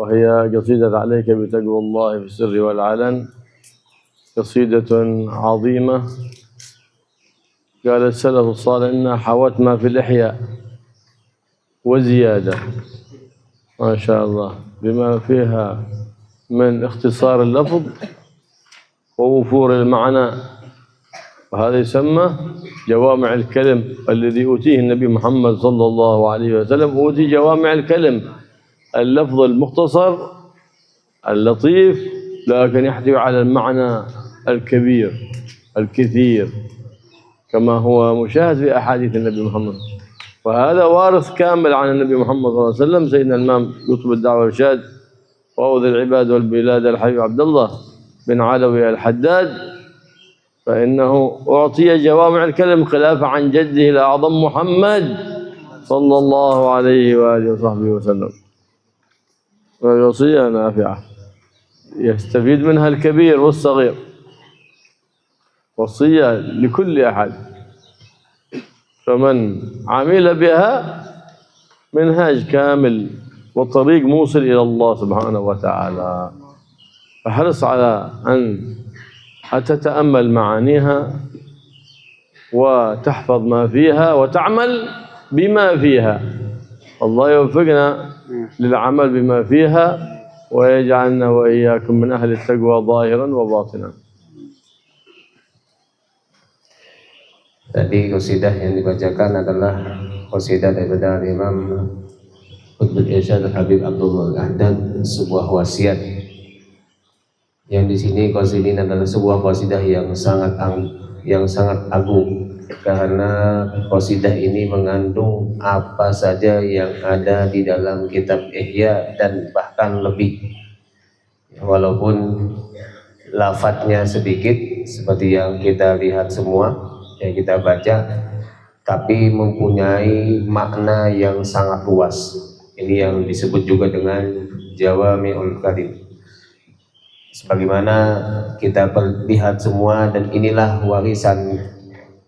وهي قصيدة عليك بتقوى الله في السر والعلن، قصيدة عظيمة. قال السلف الصالح إنها حوت ما في الإحياء وزيادة، ما شاء الله، بما فيها من اختصار اللفظ ووفور المعنى، وهذا يسمى جوامع الكلم الذي أوتيه النبي محمد صلى الله عليه وسلم. أوتي جوامع الكلم، اللفظ المختصر اللطيف لكن يحتوي على المعنى الكبير الكثير، كما هو مشاهد في أحاديث النبي محمد. وهذا وارث كامل عن النبي محمد صلى الله عليه وسلم. سيدنا الإمام قطب الدعوة والإرشاد وأوذي العباد والبلاد الحبيب عبد الله بن علوي الحداد، فإنه أعطي جوامع الكلم خلافة عن جده الأعظم محمد صلى الله عليه وآله وصحبه وسلم. والوصية نافعة يستفيد منها الكبير والصغير، وصية لكل أحد، فمن عمل بها منهاج كامل وطريق موصل إلى الله سبحانه وتعالى. فحرص على أن تتأمل معانيها وتحفظ ما فيها وتعمل بما فيها. الله يوفقنا للعمل بما فيها ويجعلنا وإياكم من أهل التقوى ظاهرا وباطنا. Tadi qasidah yang dibacakan adalah qasidah daripada Imam Qutbul Irsyad Habib Abdullah Al-Haddad, sebuah wasiat. Yang di sini qasidah ini adalah sebuah qasidah yang sangat agung, karena qasidah ini mengandung apa saja yang ada di dalam kitab Ihya dan bahkan lebih. Walaupun lafadznya sedikit seperti yang kita lihat semua, yang kita baca, tapi mempunyai makna yang sangat luas. Ini yang disebut juga dengan Jawami'ul Kalim. Sebagaimana kita lihat semua, dan inilah warisan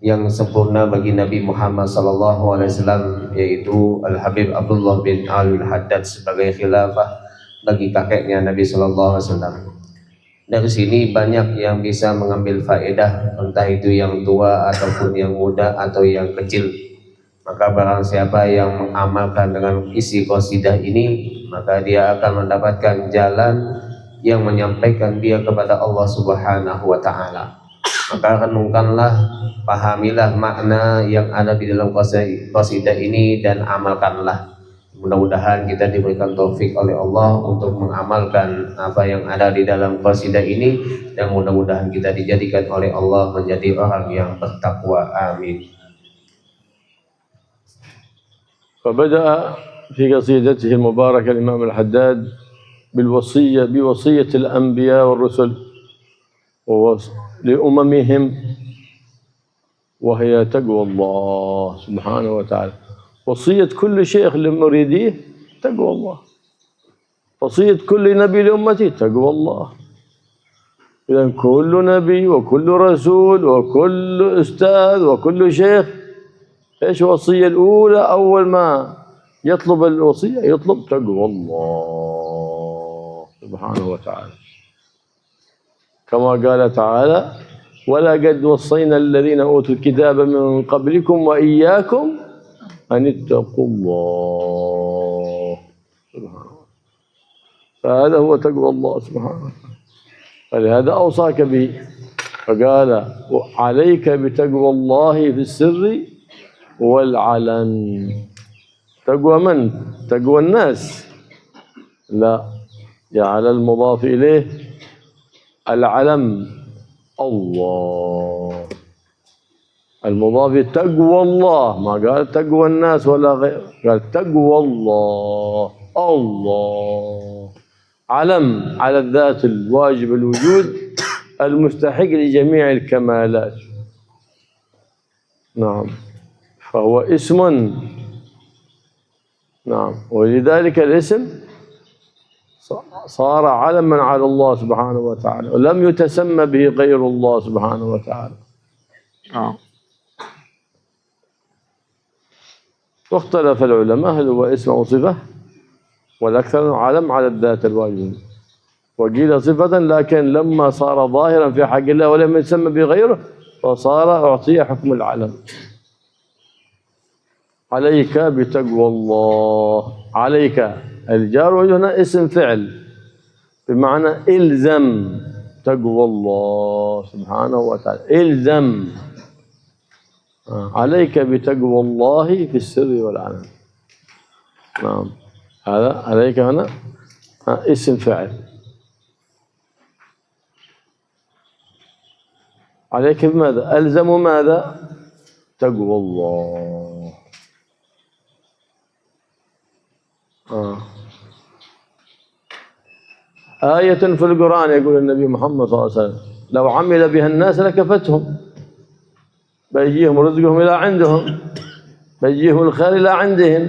yang sempurna bagi Nabi Muhammad SAW, yaitu Al-Habib Abdullah bin Al-Haddad sebagai khilafah bagi kakeknya Nabi SAW. Dari sini banyak yang bisa mengambil faedah, entah itu yang tua ataupun yang muda atau yang kecil. Maka barang siapa yang mengamalkan dengan isi qasidah ini, maka dia akan mendapatkan jalan yang menyampaikan dia kepada Allah Subhanahu wa Ta'ala. Maka renungkanlah, pahamilah makna yang ada di dalam qasidah ini dan amalkanlah. Mudah-mudahan kita diberikan taufik oleh Allah untuk mengamalkan apa yang ada di dalam qasidah ini, dan mudah-mudahan kita dijadikan oleh Allah menjadi orang yang bertakwa. Amin. فبدأ في قصيدته المباركة الإمام الحداد بوصية الأنبياء والرسل لأممهم، وهي تقوى الله سبحانه وتعالى. وصية كل شيخ لمريديه تقوى الله، وصية كل نبي لأمته تقوى الله. إذن كل نبي وكل رسول وكل أستاذ وكل شيخ، إيش الوصية الأولى؟ أول ما يطلب الوصية يطلب تقوى الله سبحانه وتعالى، كما قال تعالى: ولقد وصينا الذين أوتوا الكتاب من قبلكم وإياكم أن اتقوا الله سبحانه. فهذا هو تقوى الله سبحانه، فلهذا أوصاك به، فقال: عليك بتقوى الله في السر والعلن. تقوى من؟ تقوى الناس؟ لا، جعل المضاف إليه العلم الله، المضاف تقوى الله، ما قال تقوى الناس ولا غير، قال تقوى الله. الله علم على الذات الواجب الوجود المستحق لجميع الكمالات. نعم، فهو اسم. نعم، ولذلك الاسم صار علما على الله سبحانه وتعالى، ولم يتسمى به غير الله سبحانه وتعالى. واختلف العلماء هل هو اسم أو صفة، والأكثر علم على الذات الواجب، وقيل صفة لكن لما صار ظاهرا في حق الله ولم يسمى بغيره فصار أعطي حكم العلم. عليك بتقوى الله. عليك الجار هنا اسم فعل بمعنى إلزم تقوى الله سبحانه وتعالى. إلزم. عليك بتقوى الله في السر والعلن. نعم، هذا عليك هنا اسم فعل. عليك بماذا؟ ألزم ماذا؟ تقوى الله. آية في القرآن يقول النبي محمد صلى الله عليه وسلم لو عمل بها الناس لكفتهم، بيجيهم رزقهم إلى عندهم، بيجيهم الخير إلى عندهم.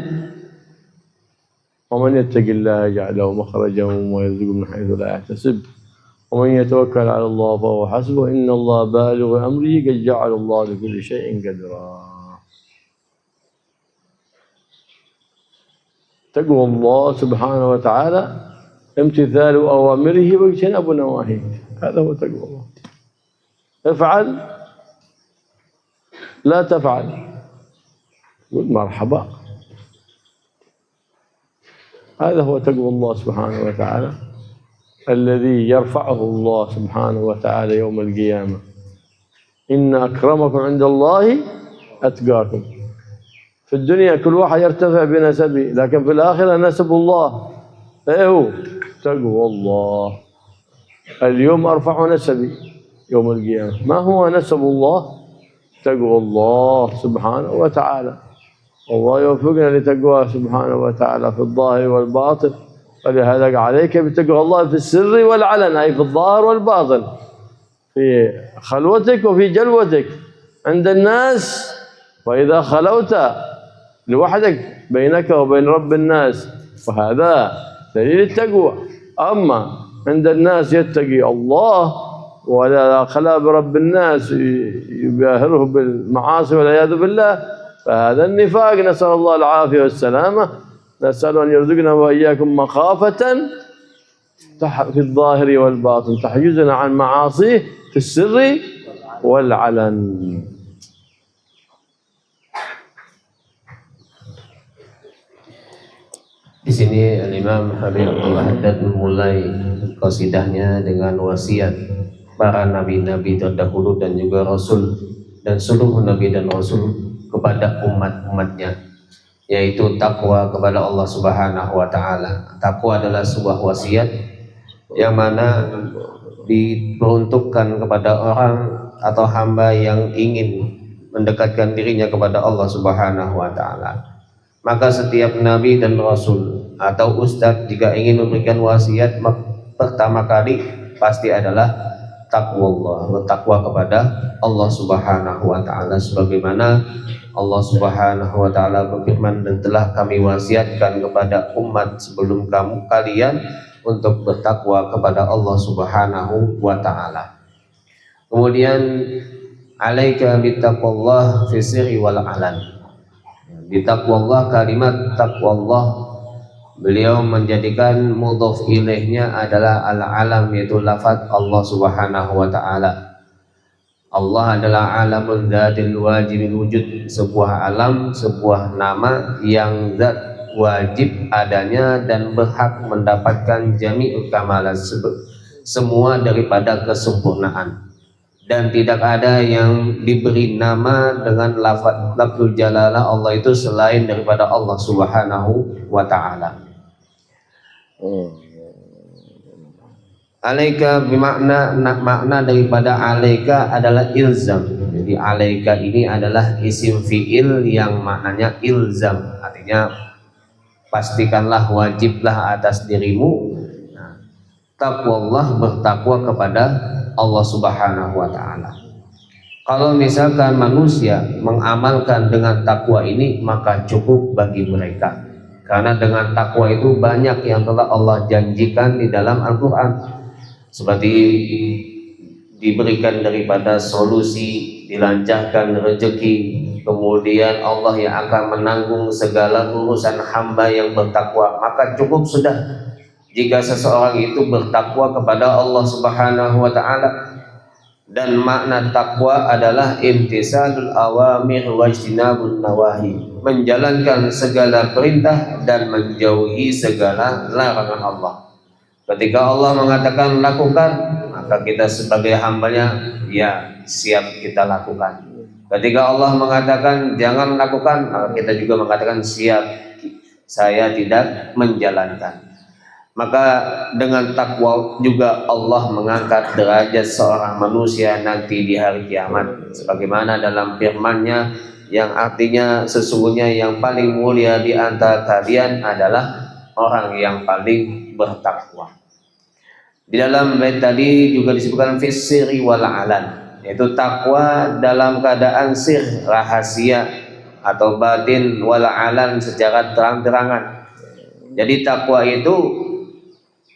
ومن يتق الله يجعل له مخرجا ويرزقه من حيث لا يحتسب ومن يتوكل على الله فهو حسبه إن الله بالغ أمره قد جعل الله لكل شيء قدرا. تقوى الله سبحانه وتعالى امتثال أوامره واجتناب نواهيه، هذا هو تقوى الله. افعل لا تفعل قل مرحبا، هذا هو تقوى الله سبحانه وتعالى الذي يرفعه الله سبحانه وتعالى يوم القيامة. إن أكرمكم عند الله أتقاكم. في الدنيا كل واحد يرتفع بنسبه، لكن في الآخرة نسب الله إيه هو تقوى الله. اليوم أرفع نسبي يوم القيامة. ما هو نسب الله؟ تقوى الله سبحانه وتعالى. والله يوفقنا لتقواه سبحانه وتعالى في الظاهر والباطن. ولهذا عليك بتقوى الله في السر والعلن، أي في الظاهر والباطن، في خلوتك وفي جلوتك عند الناس، وإذا خلوت لوحدك بينك وبين رب الناس، وهذا دليل التقوى. أما عند الناس يتقي الله ولا خلا برب الناس يباهره بالمعاصي والعياذ بالله، فهذا النفاق. نسأل الله العافية والسلامة. نسأل أن يرزقنا وإياكم مخافة في الظاهر والباطن تحجزنا عن معاصيه في السر والعلن. Di sini Imam Habib Al-Haddad memulai qasidahnya dengan wasiat para nabi-nabi terdahulu dan juga rasul dan seluruh nabi dan rasul kepada umat-umatnya, yaitu takwa kepada Allah Subhanahu wa taala. Takwa adalah sebuah wasiat yang mana diperuntukkan kepada orang atau hamba yang ingin mendekatkan dirinya kepada Allah Subhanahu wa taala. Maka setiap nabi dan rasul atau ustadz jika ingin memberikan wasiat, pertama kali pasti adalah takwa Allah, bertakwa kepada Allah Subhanahu wa taala, sebagaimana Allah Subhanahu wa taala berfirman, dan telah kami wasiatkan kepada umat sebelum kalian untuk bertakwa kepada Allah Subhanahu wa taala. Kemudian alaika bittaqwallah fi sirri wal alan. Bittaqwallah, kalimat taqwallah beliau menjadikan mudhof ilaihnya adalah al-alam, yaitu lafaz Allah Subhanahu wa taala. Allah adalah alamul dzatil wajibil wujud, sebuah alam, sebuah nama yang zat wajib adanya dan berhak mendapatkan jami'ul kamalah, semua daripada kesempurnaan. Dan tidak ada yang diberi nama dengan lafzul jalalah Allah itu selain daripada Allah Subhanahu wa taala. Alaika bermakna, makna daripada alaika adalah ilzam. Jadi alaika ini adalah isim fi'il yang maknanya ilzam, artinya pastikanlah, wajiblah atas dirimu. Taqwallah, bertakwa kepada Allah Subhanahu wa taala. Kalau misalkan manusia mengamalkan dengan takwa ini, maka cukup bagi mereka. Karena dengan takwa itu banyak yang telah Allah janjikan di dalam Al-Qur'an. Seperti diberikan daripada solusi, dilancarkan rezeki, kemudian Allah yang akan menanggung segala urusan hamba yang bertakwa. Maka cukup sudah jika seseorang itu bertakwa kepada Allah Subhanahu wa taala. Dan makna takwa adalah imtisalul awamir wajtinabun nawahi, menjalankan segala perintah dan menjauhi segala larangan Allah. Ketika Allah mengatakan lakukan, maka kita sebagai hambanya ya siap kita lakukan. Ketika Allah mengatakan jangan lakukan, maka kita juga mengatakan siap, saya tidak menjalankan. Maka dengan takwa juga Allah mengangkat derajat seorang manusia nanti di hari kiamat, sebagaimana dalam firman-Nya yang artinya sesungguhnya yang paling mulia di antara kalian adalah orang yang paling bertakwa. Di dalam bait tadi juga disebutkan fisiri wal alan, yaitu takwa dalam keadaan sir, rahasia, atau batin, wal alan secara terang-terangan. Jadi takwa itu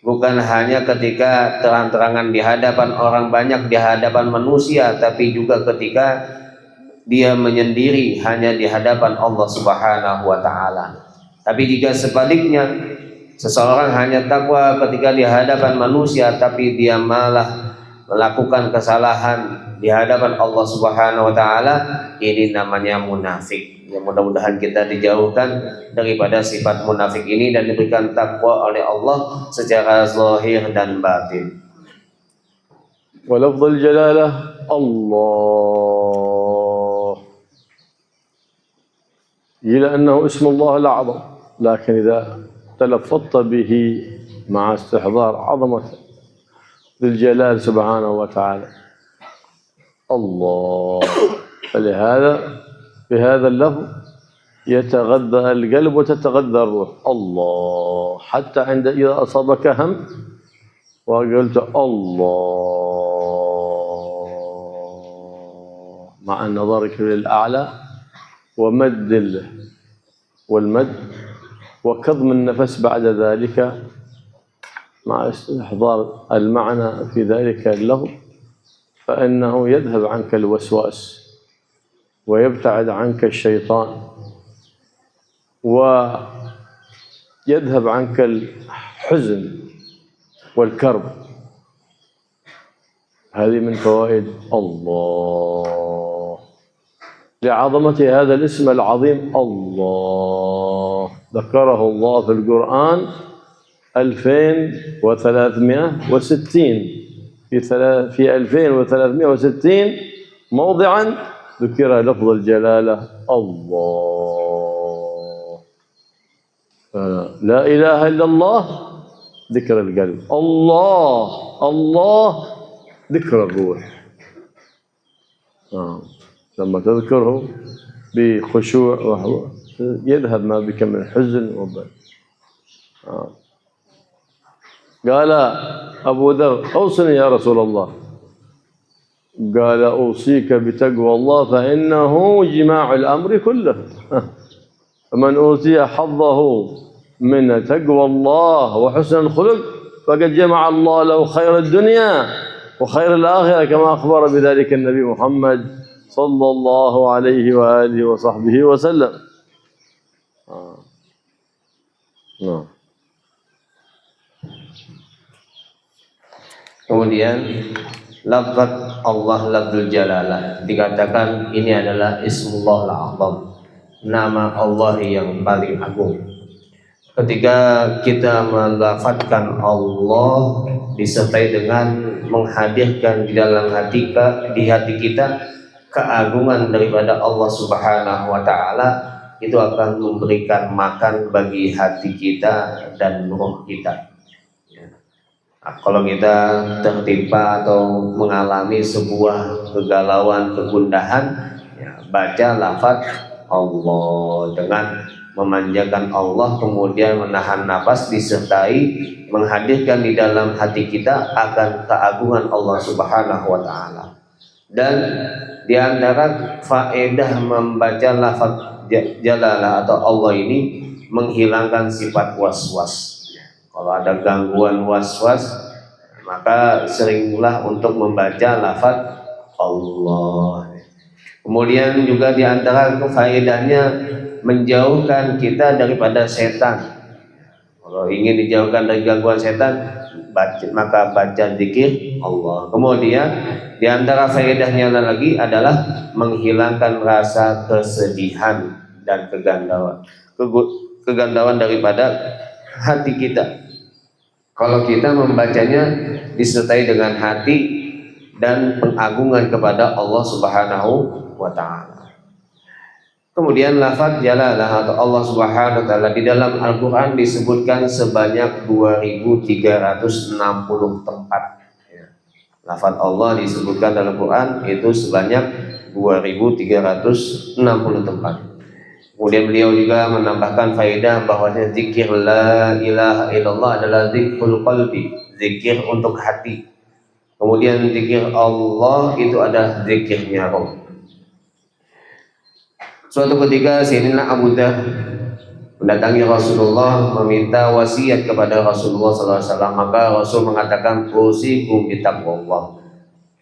bukan hanya ketika terang-terangan di hadapan orang banyak, di hadapan manusia, tapi juga ketika dia menyendiri hanya di hadapan Allah Subhanahu wa taala. Tapi jika sebaliknya, seseorang hanya takwa ketika di hadapan manusia, tapi dia malah melakukan kesalahan di hadapan Allah Subhanahu wa taala, ini namanya munafik. Ya, mudah-mudahan kita dijauhkan daripada sifat munafik ini dan diberikan takwa oleh Allah secara zahir dan batin. ولفظ الجلالة الله، إلى أنه اسم الله الأعظم، لكن إذا تلفظت به مع استحضار عظمة ذي الجلال سبحانه وتعالى الله، فلهذا بهذا اللفظ يتغذى القلب وتتغذى الروح الله، حتى عند إذا أصابك هم وقلت الله مع نظرك للأعلى ومد والمد وكظم النفس بعد ذلك مع استحضار المعنى في ذلك اللفظ، فإنه يذهب عنك الوسواس ويبتعد عنك الشيطان ويذهب عنك الحزن والكرب. هذه من فوائد الله لعظمة هذا الاسم العظيم الله. ذكره الله في القرآن 2360 في 2360 موضعا ذكر لفظ الجلالة الله. لا إله إلا الله ذكر القلب، الله ذكر الروح. لما تذكره بخشوع يذهب ما بك من حزن وبل. قال أبو ذر أوصني يا رسول الله، قال أوصيك بتقوى الله فإنه جماع الأمر كله، فمن أوتي حظه من تقوى الله وحسن الخلق فقد جمع الله له خير الدنيا وخير الآخرة، كما أخبر بذلك النبي محمد صلى الله عليه وآله وصحبه وسلم. Kemudian lafaz Allah lafzul jalalah dikatakan ini adalah ismullah al-azam, nama Allah yang paling agung. Ketika kita melafazkan Allah disertai dengan menghadirkan di dalam hati kita keagungan daripada Allah Subhanahu wa taala, itu akan memberikan makan bagi hati kita dan roh kita. Kalau kita tertimpa atau mengalami sebuah kegalauan, kegundahan, ya, baca lafaz Allah dengan memanjakan Allah, kemudian menahan nafas disertai menghadirkan di dalam hati kita akan keagungan Allah Subhanahu wa taala. Dan di antara faedah membaca lafaz jalalah atau Allah ini menghilangkan sifat was-was. Kalau ada gangguan was-was, maka seringlah untuk membaca lafaz Allah. Kemudian juga di antara faedahnya menjauhkan kita daripada setan. Kalau ingin dijauhkan dari gangguan setan, maka baca zikir Allah. Kemudian di antara faedahnya lagi adalah menghilangkan rasa kesedihan dan kegandauan daripada hati kita. Kalau kita membacanya disertai dengan hati dan pengagungan kepada Allah Subhanahu wa Ta'ala. Kemudian lafaz jalalah atau Allah Subhanahu wa Ta'ala di dalam Al-Quran disebutkan sebanyak 2360 tempat. Lafaz Allah disebutkan dalam Quran itu sebanyak 2360 tempat. Kemudian beliau juga menambahkan faedah bahwasanya zikir la ilaha illallah adalah zikrul qalbi, zikir untuk hati. Kemudian zikir Allah itu adalah zikirnya roh. Suatu ketika Sayyidina Abu Dzar mendatangi Rasulullah meminta wasiat kepada Rasulullah SAW, maka Rasul mengatakan usikum bitaqwallah.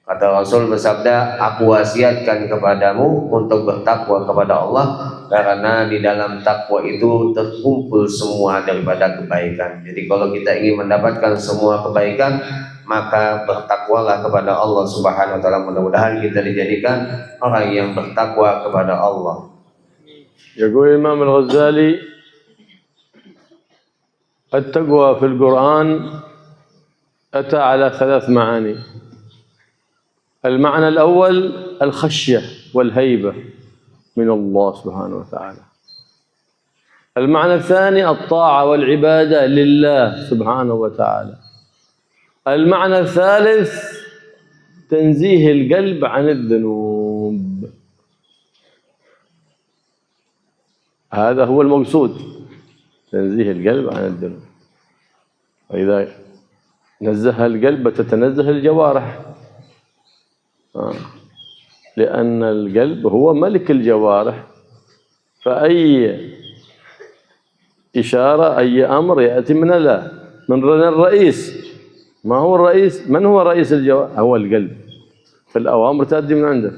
Kata Rasul bersabda, aku wasiatkan kepadamu untuk bertakwa kepada Allah, karena di dalam takwa itu terkumpul semua daripada kebaikan. Jadi kalau kita ingin mendapatkan semua kebaikan, maka bertakwalah kepada Allah Subhanahu wa Ta'ala. Mudah-mudahan kita dijadikan orang yang bertakwa kepada Allah. يقول الإمام الغزالي التقوى في القرآن أتى على 3 معاني. المعنى الأول الخشية والهيبة من الله سبحانه وتعالى. المعنى الثاني الطاعة والعبادة لله سبحانه وتعالى. المعنى الثالث تنزيه القلب عن الذنوب. هذا هو المقصود، تنزيه القلب عن الذنوب. وإذا نزه القلب تتنزه الجوارح، لأن القلب هو ملك الجوارح، فأي إشارة أي أمر يأتي من الله، من الرئيس. ما هو الرئيس؟ من هو رئيس الجوارح؟ هو القلب، فالأوامر تأتي من عنده.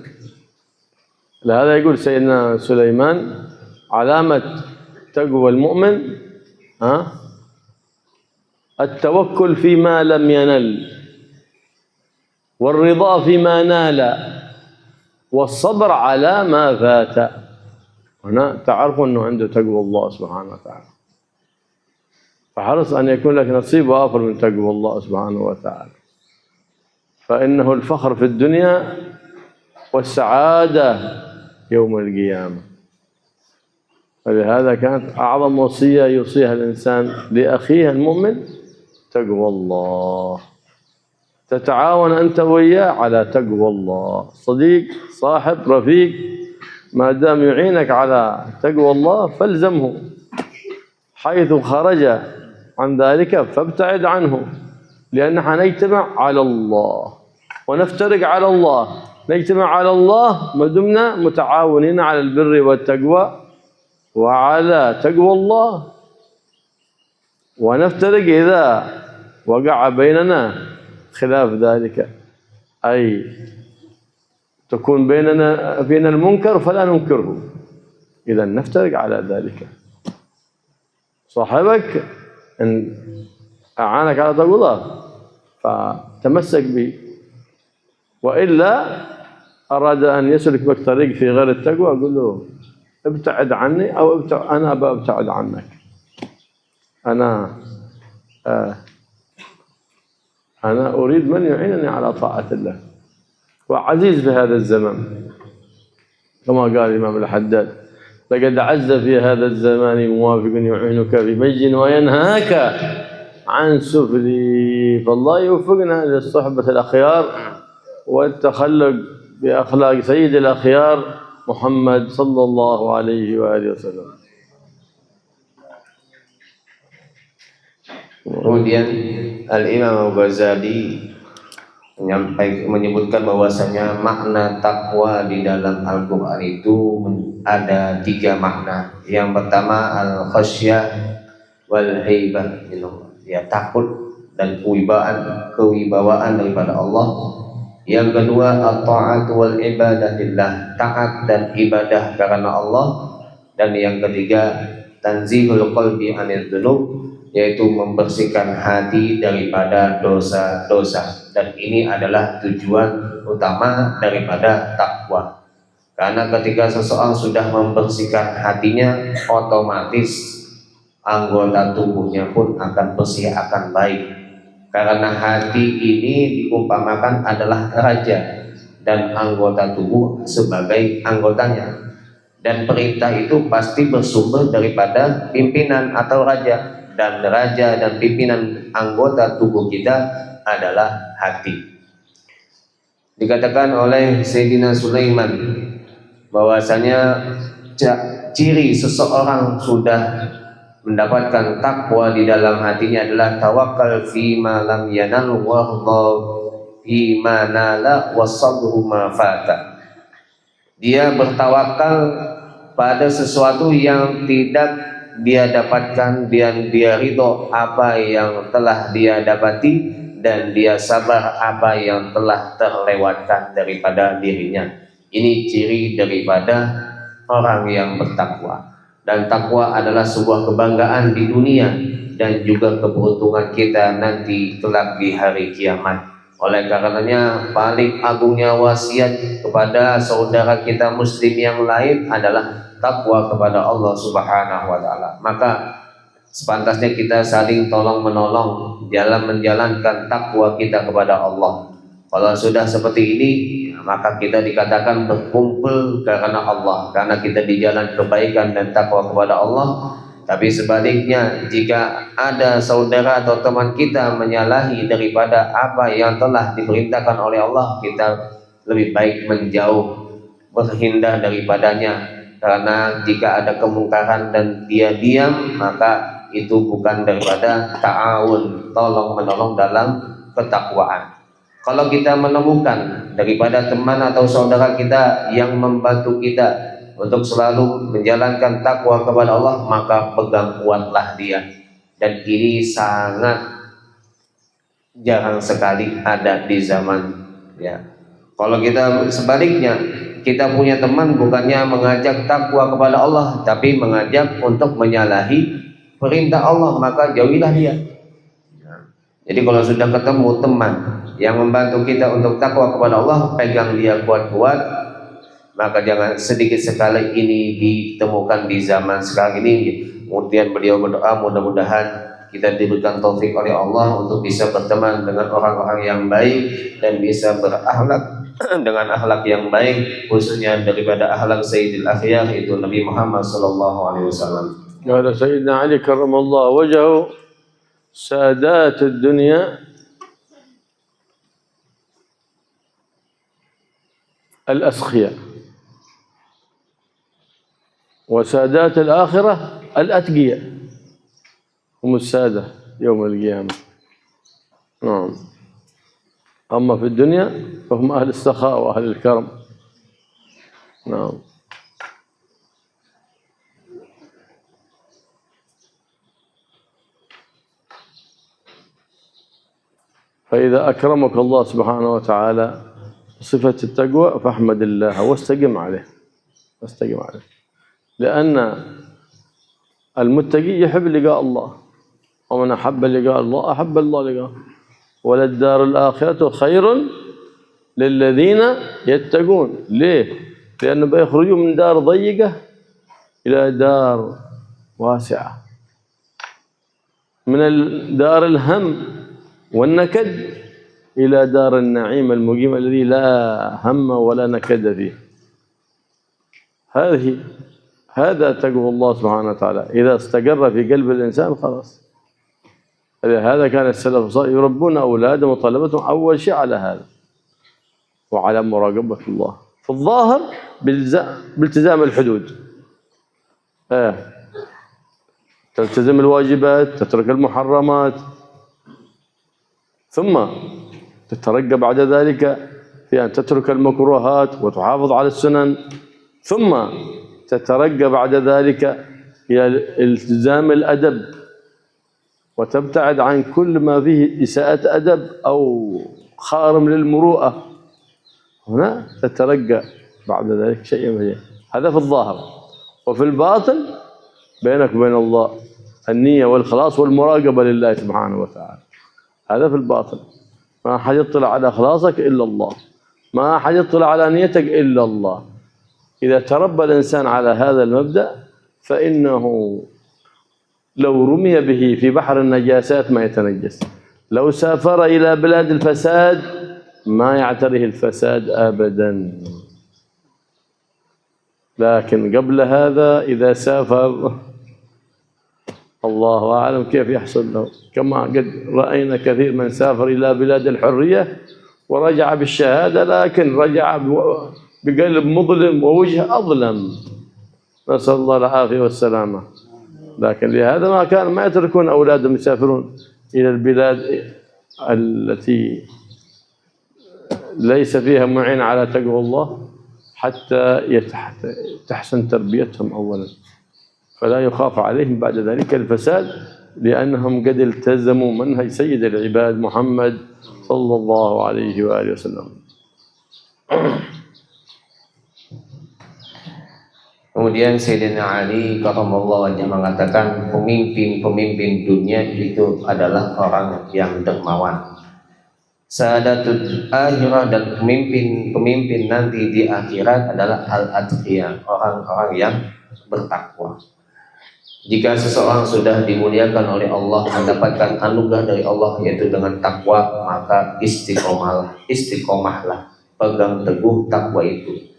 لهذا يقول سيدنا سليمان علامة تقوى المؤمن التوكل فيما لم ينل، والرضا فيما نال، والصبر على ما فات. هنا تعرف أنه عنده تقوى الله سبحانه وتعالى، فحرص أن يكون لك نصيب وافر من تقوى الله سبحانه وتعالى، فإنه الفخر في الدنيا والسعادة يوم القيامة. فلهذا كانت أعظم وصية يوصيها الإنسان لأخيه المؤمن تقوى الله. تتعاون أنت وياه على تقوى الله، صديق صاحب رفيق ما دام يعينك على تقوى الله فالزمه، حيث خرج عن ذلك فابتعد عنه، لأن نجتمع على الله ونفترق على الله. نجتمع على الله ما دمنا متعاونين على البر والتقوى وعلى تقوى الله، ونفترق إذا وقع بيننا خلاف ذلك، أي تكون فينا المنكر فلا ننكره، إذا نفترق على ذلك. صاحبك إن أعانك على تقوى الله فتمسك به، وإلا أراد أن يسلك بك طريق في غير التقوى أقول له ابتعد عني، أو أنا ببتعد عنك. أنا أريد من يعينني على طاعة الله، وعزيز في هذا الزمان كما قال الإمام الحداد لقد عز في هذا الزمان موافق يعينك في مجد وينهاك عن سفلي. فالله يوفقنا لصحبة الأخيار والتخلق بأخلاق سيد الأخيار محمد صلى الله عليه وآله وسلم. Kemudian Al-Imam Al-Ghazali menyebutkan bahwasanya makna takwa di dalam Al-Quran itu ada 3 makna. Yang pertama al-khasyah wal haibah, ya takut dan kewibawaan daripada Allah. Yang kedua, at-ta'at wal ibadah lillah, taat dan ibadah karena Allah. Dan yang ketiga, tanzihul qalbi anil dzunub, yaitu membersihkan hati daripada dosa-dosa. Dan ini adalah tujuan utama daripada takwa. Karena ketika seseorang sudah membersihkan hatinya, otomatis anggota tubuhnya pun akan bersih, akan baik. Karena hati ini diumpamakan adalah raja dan anggota tubuh sebagai anggotanya. Dan perintah itu pasti bersumber daripada pimpinan atau raja. Dan raja dan pimpinan anggota tubuh kita adalah hati. Dikatakan oleh Sayyidina Sulaiman bahwasanya ciri seseorang sudah mendapatkan takwa di dalam hatinya adalah tawakal fi ma lam yanal warda fi ma nala wasabru ma fata. Dia bertawakal pada sesuatu yang tidak dia dapatkan, dia ridho apa yang telah dia dapati, dan dia sabar apa yang telah terlewatkan daripada dirinya. Ini ciri daripada orang yang bertakwa. Dan takwa adalah sebuah kebanggaan di dunia dan juga keberuntungan kita nanti kelak di hari kiamat. Oleh karenanya paling agungnya wasiat kepada saudara kita muslim yang lain adalah takwa kepada Allah Subhanahu wa taala. Maka sepantasnya kita saling tolong menolong dalam menjalankan takwa kita kepada Allah. Kalau sudah seperti ini, maka kita dikatakan berkumpul karena Allah, karena kita di jalan kebaikan dan takwa kepada Allah. Tapi sebaliknya, jika ada saudara atau teman kita menyalahi daripada apa yang telah diperintahkan oleh Allah, kita lebih baik menjauh, berhindar daripadanya. Karena jika ada kemungkaran dan dia diam, maka itu bukan daripada ta'awun, tolong menolong dalam ketakwaan. Kalau kita menemukan daripada teman atau saudara kita yang membantu kita untuk selalu menjalankan takwa kepada Allah, maka pegang kuatlah dia. Dan ini sangat jarang sekali ada di zaman ya. Kalau kita sebaliknya, kita punya teman bukannya mengajak takwa kepada Allah, tapi mengajak untuk menyalahi perintah Allah, maka jauhilah dia. Jadi kalau sudah ketemu teman yang membantu kita untuk takwa kepada Allah, pegang dia kuat-kuat. Maka jangan sedikit sekali ini ditemukan di zaman sekarang ini. Kemudian beliau berdoa mudah-mudahan kita diberikan taufik oleh Allah untuk bisa berteman dengan orang-orang yang baik dan bisa berakhlak dengan akhlak yang baik, khususnya daripada akhlak Sayyidil Akhyar, itu Nabi Muhammad sallallahu alaihi wasallam. Qala Sayyidina Ali karramallahu wajhahu, sadat ad-dunya al-askhiyah wa sadat al-akhirah al-atqiya, hum as-sadah yawm al-qiyamah. Naam. أما في الدنيا فهم أهل السخاء وأهل الكرم. نعم. فإذا أكرمك الله سبحانه وتعالى صفة التقوى فاحمد الله واستقم عليه، واستقم عليه، لأن المتقي يحب لقاء الله، ومن أحب لقاء الله أحب الله لقاءه. وللدار الآخرة خير للذين يتقون. ليه؟ لأنه بيخرجوا من دار ضيقة إلى دار واسعة، من دار الهم والنكد إلى دار النعيم المقيم الذي لا هم ولا نكد فيه. هذا تقوى الله سبحانه وتعالى. إذا استقر في قلب الإنسان خلاص. هذا كان السلف الصالح يربون أولادهم وطلبتهم أول شيء على هذا وعلى مراقبة الله في الظاهر بالتزام الحدود. تلتزم الواجبات، تترك المحرمات، ثم تترقى بعد ذلك في أن تترك المكروهات وتحافظ على السنن، ثم تترقى بعد ذلك إلى التزام الأدب وتبتعد عن كل ما فيه إساءة أدب أو خارم للمروءة هنا تترقى بعد ذلك شيء. هذا في الظاهر. وفي الباطن بينك وبين الله النية والإخلاص والمراقبة لله سبحانه وتعالى. هذا في الباطن. ما أحد يطلع على إخلاصك إلا الله، ما أحد يطلع على نيتك إلا الله. إذا تربى الإنسان على هذا المبدأ فإنه لو رمي به في بحر النجاسات ما يتنجس، لو سافر إلى بلاد الفساد ما يعتريه الفساد أبدا. لكن قبل هذا إذا سافر الله أعلم كيف يحصل له، كما قد رأينا كثير من سافر إلى بلاد الحرية ورجع بالشهادة، لكن رجع بقلب مظلم ووجه أظلم، نسأل الله العافية والسلامة. لكن لهذا ما يتركون أولادهم يسافرون إلى البلاد التي ليس فيها معين على تقوى الله حتى تحسن تربيتهم أولا، فلا يخاف عليهم بعد ذلك الفساد، لأنهم قد التزموا منهج سيد العباد محمد صلى الله عليه وآله وسلم. Kemudian Sayyidina Ali karramallahu wajhahu mengatakan pemimpin-pemimpin dunia itu adalah orang yang dermawan. Sa'adatul akhirah dan pemimpin nanti di akhirat adalah al-atqiya, orang-orang yang bertakwa. Jika seseorang sudah dimuliakan oleh Allah, mendapatkan anugerah dari Allah yaitu dengan takwa, maka istiqomahlah, pegang teguh takwa itu.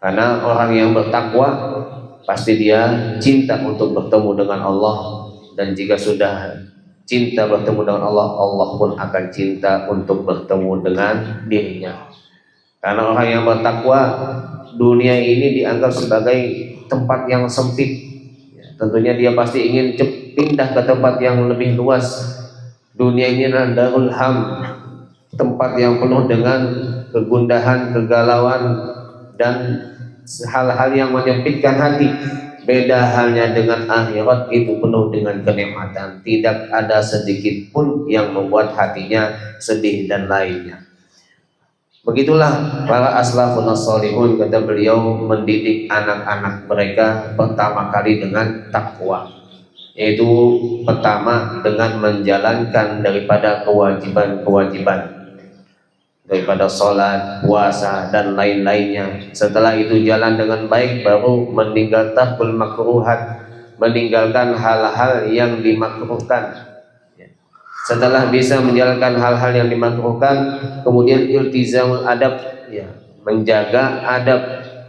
Karena orang yang bertakwa pasti dia cinta untuk bertemu dengan Allah, dan jika sudah cinta bertemu dengan Allah, Allah pun akan cinta untuk bertemu dengan dirinya. Karena orang yang bertakwa, dunia ini dianggap sebagai tempat yang sempit. Tentunya dia pasti ingin pindah ke tempat yang lebih luas. Dunia ini adalah darul ham, tempat yang penuh dengan kegundahan, kegalauan, dan hal-hal yang menyempitkan hati. Beda halnya dengan akhirat, itu penuh dengan kenikmatan, tidak ada sedikit pun yang membuat hatinya sedih dan lainnya. Begitulah para aslafun as-salihun, kata beliau, mendidik anak-anak mereka pertama kali dengan takwa, yaitu pertama dengan menjalankan daripada kewajiban-kewajiban, daripada sholat, puasa, dan lain-lainnya. Setelah itu jalan dengan baik, baru meninggalkan tarkul makruhat, meninggalkan hal-hal yang dimakruhkan. Setelah bisa menjalankan hal-hal yang dimakruhkan, kemudian iltizamul adab, menjaga adab,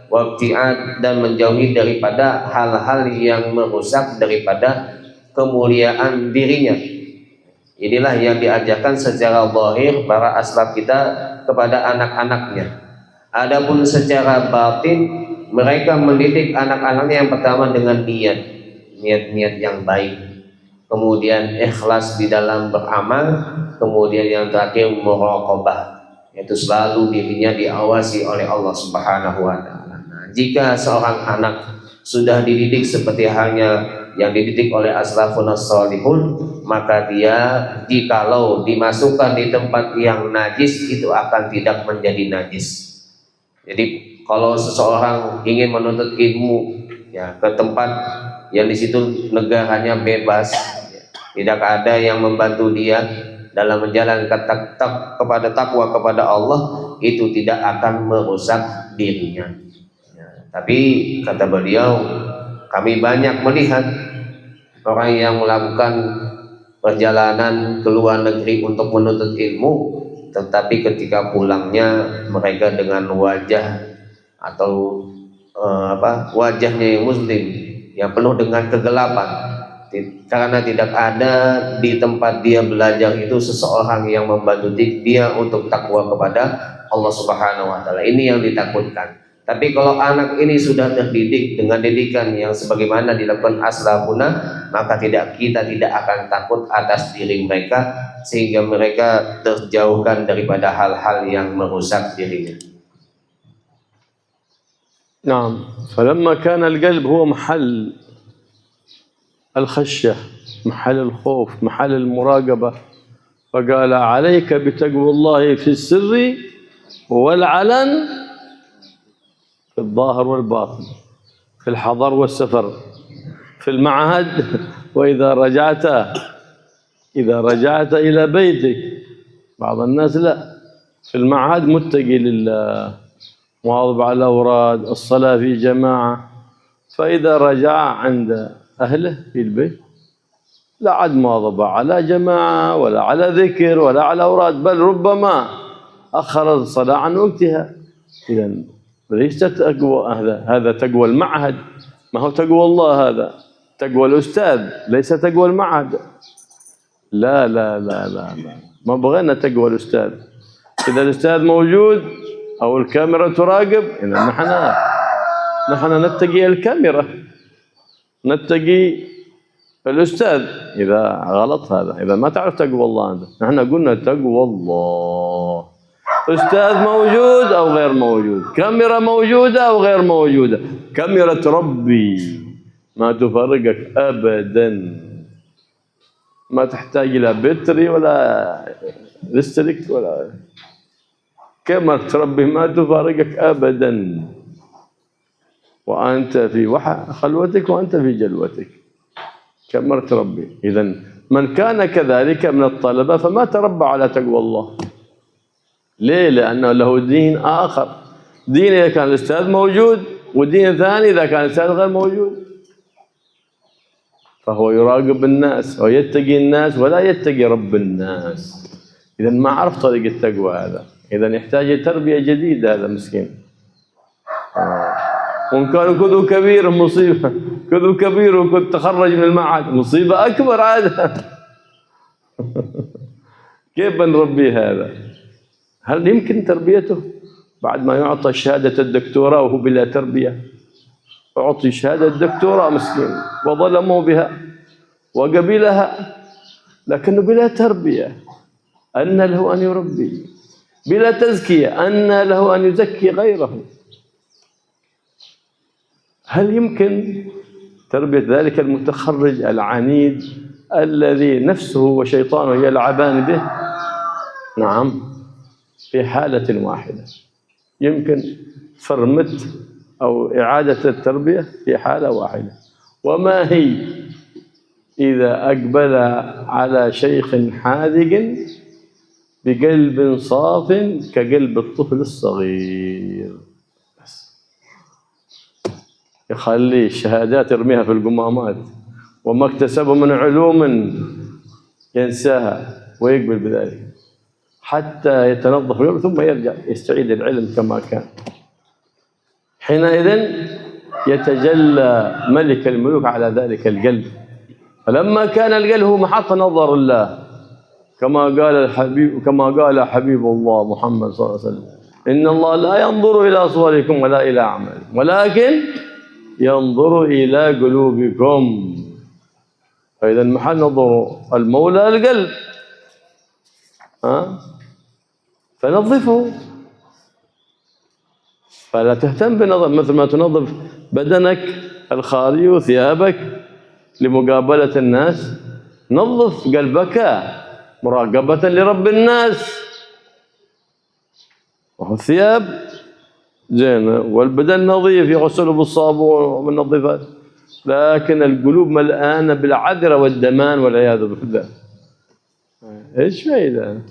wabti'ad, dan menjauhi daripada hal-hal yang merusak daripada kemuliaan dirinya. Inilah yang diajarkan secara zahir para aslaf kita kepada anak-anaknya. Adapun secara batin, mereka mendidik anak-anaknya yang pertama dengan niat yang baik, kemudian ikhlas di dalam beramal, kemudian yang terakhir muraqabah, yaitu selalu dirinya diawasi oleh Allah Subhanahu wa taala. Nah, jika seorang anak sudah dididik seperti halnya yang dididik oleh aslafun as-salihun, maka dia jikalau dimasukkan di tempat yang najis, itu akan tidak menjadi najis. Jadi kalau seseorang ingin menuntut ilmu ke tempat yang di situ negaranya bebas, tidak ada yang membantu dia dalam menjalankan kepada takwa kepada Allah, itu tidak akan merusak dirinya. Tapi kata beliau, kami banyak melihat orang yang melakukan perjalanan ke luar negeri untuk menuntut ilmu, tetapi ketika pulangnya mereka dengan wajah atau wajahnya yang muslim, yang penuh dengan kegelapan, karena tidak ada di tempat dia belajar itu seseorang yang membantu dia untuk takwa kepada Allah Subhanahu wa taala. Ini yang ditakutkan. Tapi kalau anak ini sudah terdidik dengan didikan yang sebagaimana dilakukan aslafuna, maka kita tidak akan takut atas diri mereka, sehingga mereka terjauhkan daripada hal-hal yang merusak dirinya. نعم. فلما كان القلب هو محل الخشية، محل الخوف، محل المراقبة، فقال عليك بتقوى الله في السر والعلن، في الظاهر والباطن، في الحضر والسفر، في المعهد، وإذا رجعت إلى بيتك. بعض الناس لا، في المعهد متقي لله، مواظب على الأوراد، الصلاة في جماعة، فإذا رجع عند أهله في البيت لا عاد مواظبة على جماعة ولا على ذكر ولا على أوراد، بل ربما أخر الصلاة عن وقتها. إذا ليس تقوى هذا تقوى المعهد، ما هو تقوى الله، هذا تقوى الأستاذ ليس تقوى المعهد. لا لا لا لا لا، ما بغينا تقوى الأستاذ. إذا الأستاذ موجود أو الكاميرا تراقب، إذا نحن نتقي الكاميرا، نتقي الأستاذ. إذا غلط هذا، إذا ما تعرف تقوى الله أنت. نحن قلنا تقوى الله، أستاذ موجود أو غير موجود، كاميرا موجودة أو غير موجودة، كاميرا ربي ما تفرقك أبدا، ما تحتاج إلى بتري ولا ريستريكت ولا كاميرا ربي ما تفارقك أبدا، وأنت في خلوتك وأنت في جلوتك، كاميرا ربي. إذا من كان كذلك من الطلبة فما تربى على تقوى الله. ليه؟ لأنه له دين آخر، دين إذا كان الأستاذ موجود، ودين ثاني إذا كان الأستاذ غير موجود. فهو يراقب الناس ويتقي الناس ولا يتقي رب الناس. إذا ما عرف طريق التقوى هذا، إذا يحتاج تربية جديدة هذا مسكين. وإن كان كذو كبير مصيبة، كذو كبير وكنت تخرج من المعهد مصيبة أكبر عادة. كيف بنربي هذا؟ هل يمكن تربيته بعد ما يعطى شهادة الدكتوراه وهو بلا تربية؟ أعطي شهادة الدكتوراه مسكين وظلموا بها وقبلها، لكنه بلا تربية. أن له أن يربي، بلا تزكية أن له أن يزكي غيره. هل يمكن تربية ذلك المتخرج العنيد الذي نفسه وشيطانه يلعبان به؟ نعم، في حالة واحدة يمكن فرمت أو إعادة التربية في حالة واحدة. وما هي؟ إذا أقبل على شيخ حاذق بقلب صاف كقلب الطفل الصغير، بس يخلي الشهادات يرميها في القمامات، وما اكتسبه من علوم ينساها ويقبل بذلك حتى يتنظف القلب، ثم يرجع يستعيد العلم كما كان. حينئذ يتجلى ملك الملوك على ذلك القلب. فلما كان القلب هو محط نظر الله، كما قال حبيب الله محمد صلى الله عليه وسلم: إن الله لا ينظر إلى صوركم ولا إلى أعمالكم ولكن ينظر إلى قلوبكم. فإذا محل نظر المولى القلب، فنظفه. فلا تهتم بنظر مثل ما تنظف بدنك الخارجي وثيابك لمقابلة الناس، نظف قلبك مراقبة لرب الناس. والثياب زينة والبدن نظيف يغسل بالصابون والنظيفات، لكن القلوب ملآنة بالعذرة والدمان والعياذ بالله. ايش فايدة؟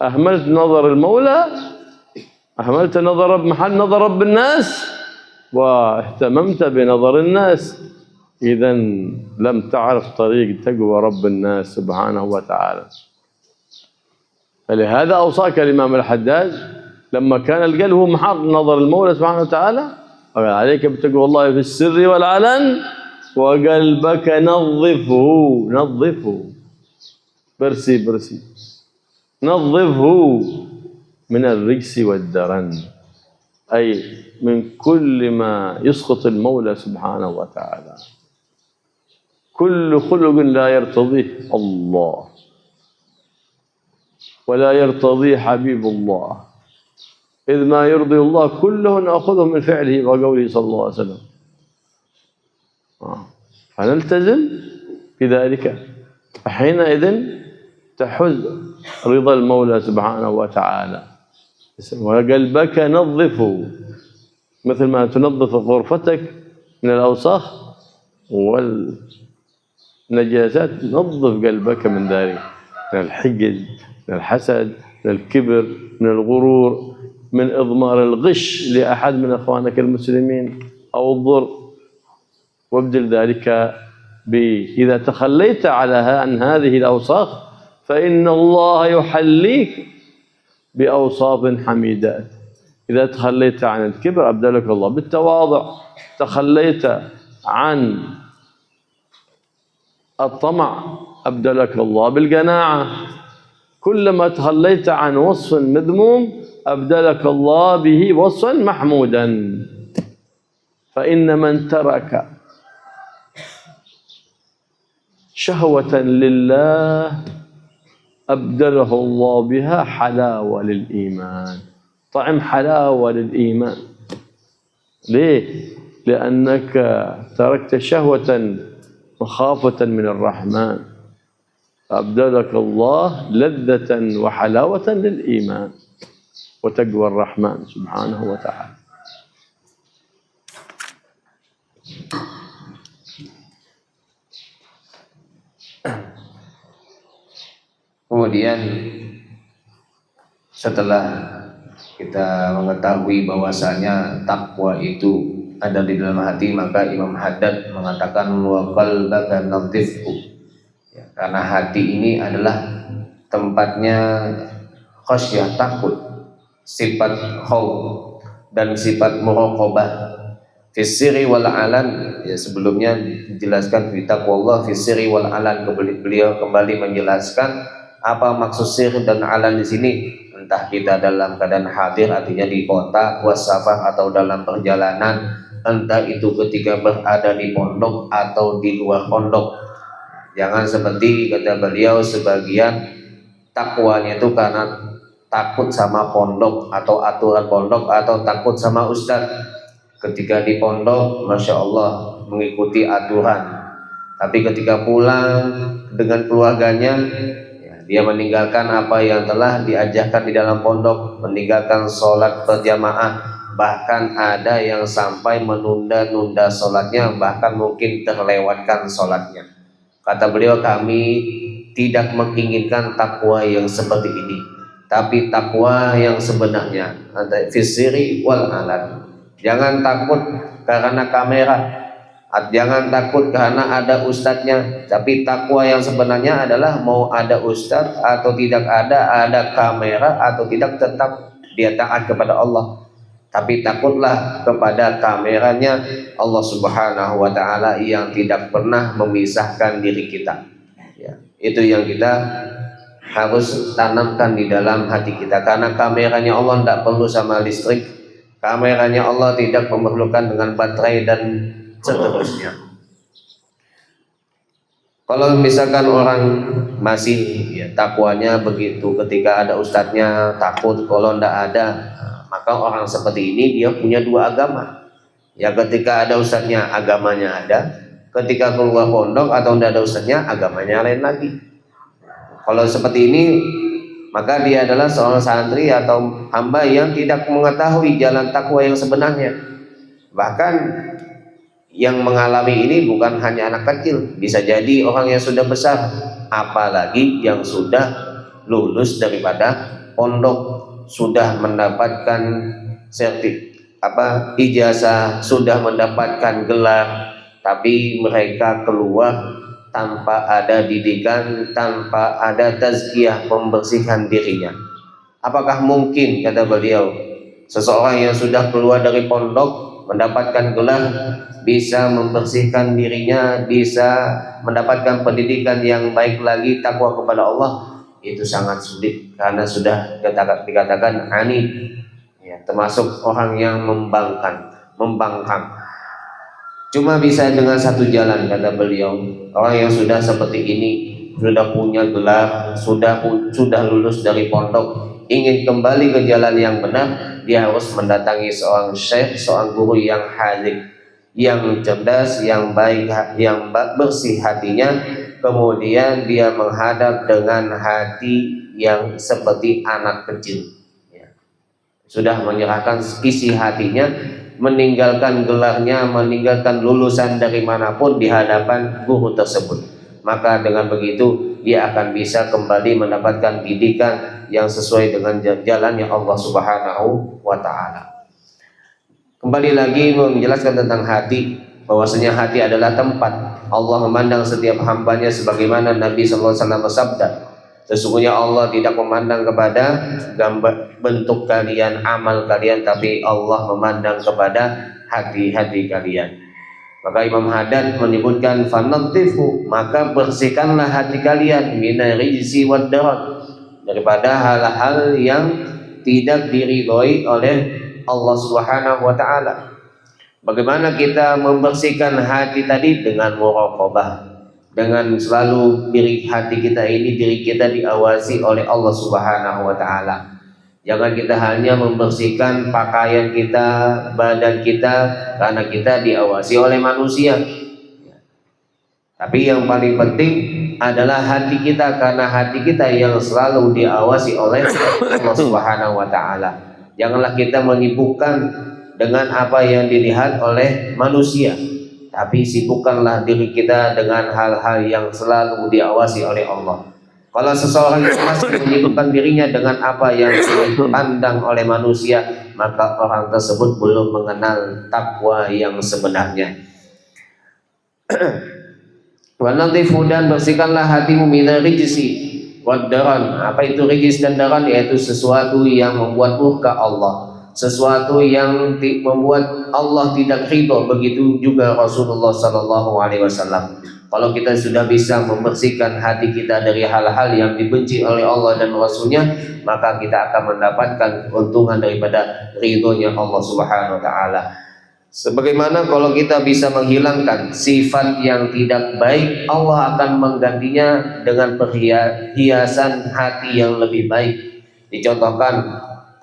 أهملت نظر المولى، أهملت محل نظر رب الناس، واهتممت بنظر الناس، إذا لم تعرف طريق تقوى رب الناس سبحانه وتعالى. فلهذا أوصاك الإمام الحداد لما كان القلب هو محط نظر المولى سبحانه وتعالى: قال عليك بتقوى الله في السر والعلن، وقلبك نظفه برسي نظفه من الرجس والدرن، أي من كل ما يسخط المولى سبحانه وتعالى. كل خلق لا يرتضيه الله ولا يرتضيه حبيب الله، إذ ما يرضي الله كله نأخذه من فعله وقوله صلى الله عليه وسلم. فنلتزم بذلك، فحينئذ تحز رضا المولى سبحانه وتعالى. وقلبك نظفه مثل ما تنظف غرفتك من الأوساخ والنجاسات، نظف قلبك من ذلك، من الحقد، من الحسد، من الكبر، من الغرور، من إضمار الغش لأحد من أخوانك المسلمين أو الضر. وابدل ذلك إذا تخليت عن هذه الأوصاف فإن الله يحليك بأوصاف حميدات. إذا تخليت عن الكبر أبدلك الله بالتواضع، تخليت عن الطمع أبدلك الله بالقناعة، كلما تخليت عن وصف مذموم أبدلك الله به وصفا محمودا. فإن من ترك شهوة لله أبدله الله بها حلاوة للإيمان، طعم حلاوة للإيمان. ليه؟ لأنك تركت شهوة مخافة من الرحمن، أبدلك الله لذة وحلاوة للإيمان وتقوى الرحمن سبحانه وتعالى. Kemudian setelah kita mengetahui bahwasanya takwa itu ada di dalam hati, maka Imam Haddad mengatakan wa qalbaka nadhifhu, ya, karena hati ini adalah tempatnya khasyah, takut, sifat khauf dan sifat muraqabah fis sirri wal alan. Ya, sebelumnya dijelaskan fi taqwallah fis sirri wal alan. Beliau kembali menjelaskan apa maksud sir dan alan di sini. Entah kita dalam keadaan hadir, artinya di kota, wasafah atau dalam perjalanan, entah itu ketika berada di pondok atau di luar pondok. Jangan seperti kata beliau, sebagian takwanya itu karena takut sama pondok atau aturan pondok atau takut sama ustadz. Ketika di pondok, Masya Allah mengikuti aturan, tapi ketika pulang dengan keluarganya, dia meninggalkan apa yang telah diajarkan di dalam pondok, meninggalkan sholat berjamaah, bahkan ada yang sampai menunda-nunda sholatnya, bahkan mungkin terlewatkan sholatnya. Kata beliau, kami tidak menginginkan takwa yang seperti ini, tapi takwa yang sebenarnya fis sirri wal alan. Jangan takut karena kamera, jangan takut karena ada ustadznya, tapi takwa yang sebenarnya adalah mau ada ustadz atau tidak ada kamera atau tidak, tetap dia taat kepada Allah. Tapi takutlah kepada kameranya Allah Subhanahu wa Ta'ala yang tidak pernah memisahkan diri kita. Ya, itu yang kita harus tanamkan di dalam hati kita, karena kameranya Allah tidak perlu sama listrik, kameranya Allah tidak memerlukan dengan baterai dan seterusnya. Kalau misalkan orang masih takwanya begitu, ketika ada ustadznya takut, kalau tidak ada, maka orang seperti ini dia punya dua agama. Ya, ketika ada ustadznya agamanya ada, ketika keluar pondok atau tidak ada ustadznya agamanya lain lagi. Kalau seperti ini, maka dia adalah seorang santri atau hamba yang tidak mengetahui jalan takwa yang sebenarnya. Bahkan yang mengalami ini bukan hanya anak kecil, bisa jadi orang yang sudah besar, apalagi yang sudah lulus daripada pondok, sudah mendapatkan ijazah, sudah mendapatkan gelar, tapi mereka keluar tanpa ada didikan, tanpa ada tazkiyah, membersihkan dirinya. Apakah mungkin, kata beliau, seseorang yang sudah keluar dari pondok mendapatkan gelar bisa membersihkan dirinya, bisa mendapatkan pendidikan yang baik lagi, takwa kepada Allah? Itu sangat sulit, karena sudah dikatakan anid, ya, termasuk orang yang membangkang. Cuma bisa dengan satu jalan, kata beliau, orang yang sudah seperti ini, sudah punya gelar, sudah lulus dari pondok, ingin kembali ke jalan yang benar, dia harus mendatangi seorang syekh, seorang guru yang hadik, yang cerdas, yang baik, yang bersih hatinya. Kemudian dia menghadap dengan hati yang seperti anak kecil, ya. sudah menyerahkan isi hatinya, meninggalkan gelarnya, meninggalkan lulusan dari manapun di hadapan guru tersebut. Maka dengan begitu dia akan bisa kembali mendapatkan didikan yang sesuai dengan jalannya Allah Subhanahu wa Ta'ala. Kembali lagi menjelaskan tentang hati, bahwasanya hati adalah tempat Allah memandang setiap hambanya, sebagaimana Nabi SAW bersabda, sesungguhnya Allah tidak memandang kepada gambar bentuk kalian, amal kalian, tapi Allah memandang kepada hati-hati kalian. Maka Imam Haddad menyebutkan fanadhifu, maka bersihkanlah hati kalian minal rijsi wad darar, daripada hal-hal yang tidak diridhoi oleh Allah Subhanahu wa Ta'ala. Bagaimana kita membersihkan hati tadi? Dengan muraqabah, dengan selalu diri kita diawasi oleh Allah Subhanahu wa Ta'ala. Jangan kita hanya membersihkan pakaian kita, badan kita, karena kita diawasi oleh manusia. Tapi yang paling penting adalah hati kita, karena hati kita yang selalu diawasi oleh Allah Subhanahu wa Ta'ala. Janganlah kita menyibukkan dengan apa yang dilihat oleh manusia, tapi sibukkanlah diri kita dengan hal-hal yang selalu diawasi oleh Allah. Kalau seseorang masih menyibukkan dirinya dengan apa yang dipandang oleh manusia, maka orang tersebut belum mengenal takwa yang sebenarnya. Wa nadhifu, dan bersihkanlah hatimu minal rijsi wad daran. Apa itu rijis dan daran? Yaitu sesuatu yang membuat murka Allah, sesuatu yang membuat Allah tidak ridho. Begitu juga Rasulullah sallallahu alaihi wasallam. Kalau kita sudah bisa membersihkan hati kita dari hal-hal yang dibenci oleh Allah dan Rasulnya, maka kita akan mendapatkan keuntungan daripada ridhonya Allah Subhanahu wa Ta'ala. Sebagaimana kalau kita bisa menghilangkan sifat yang tidak baik, Allah akan menggantinya dengan perhiasan hati yang lebih baik. Dicontohkan,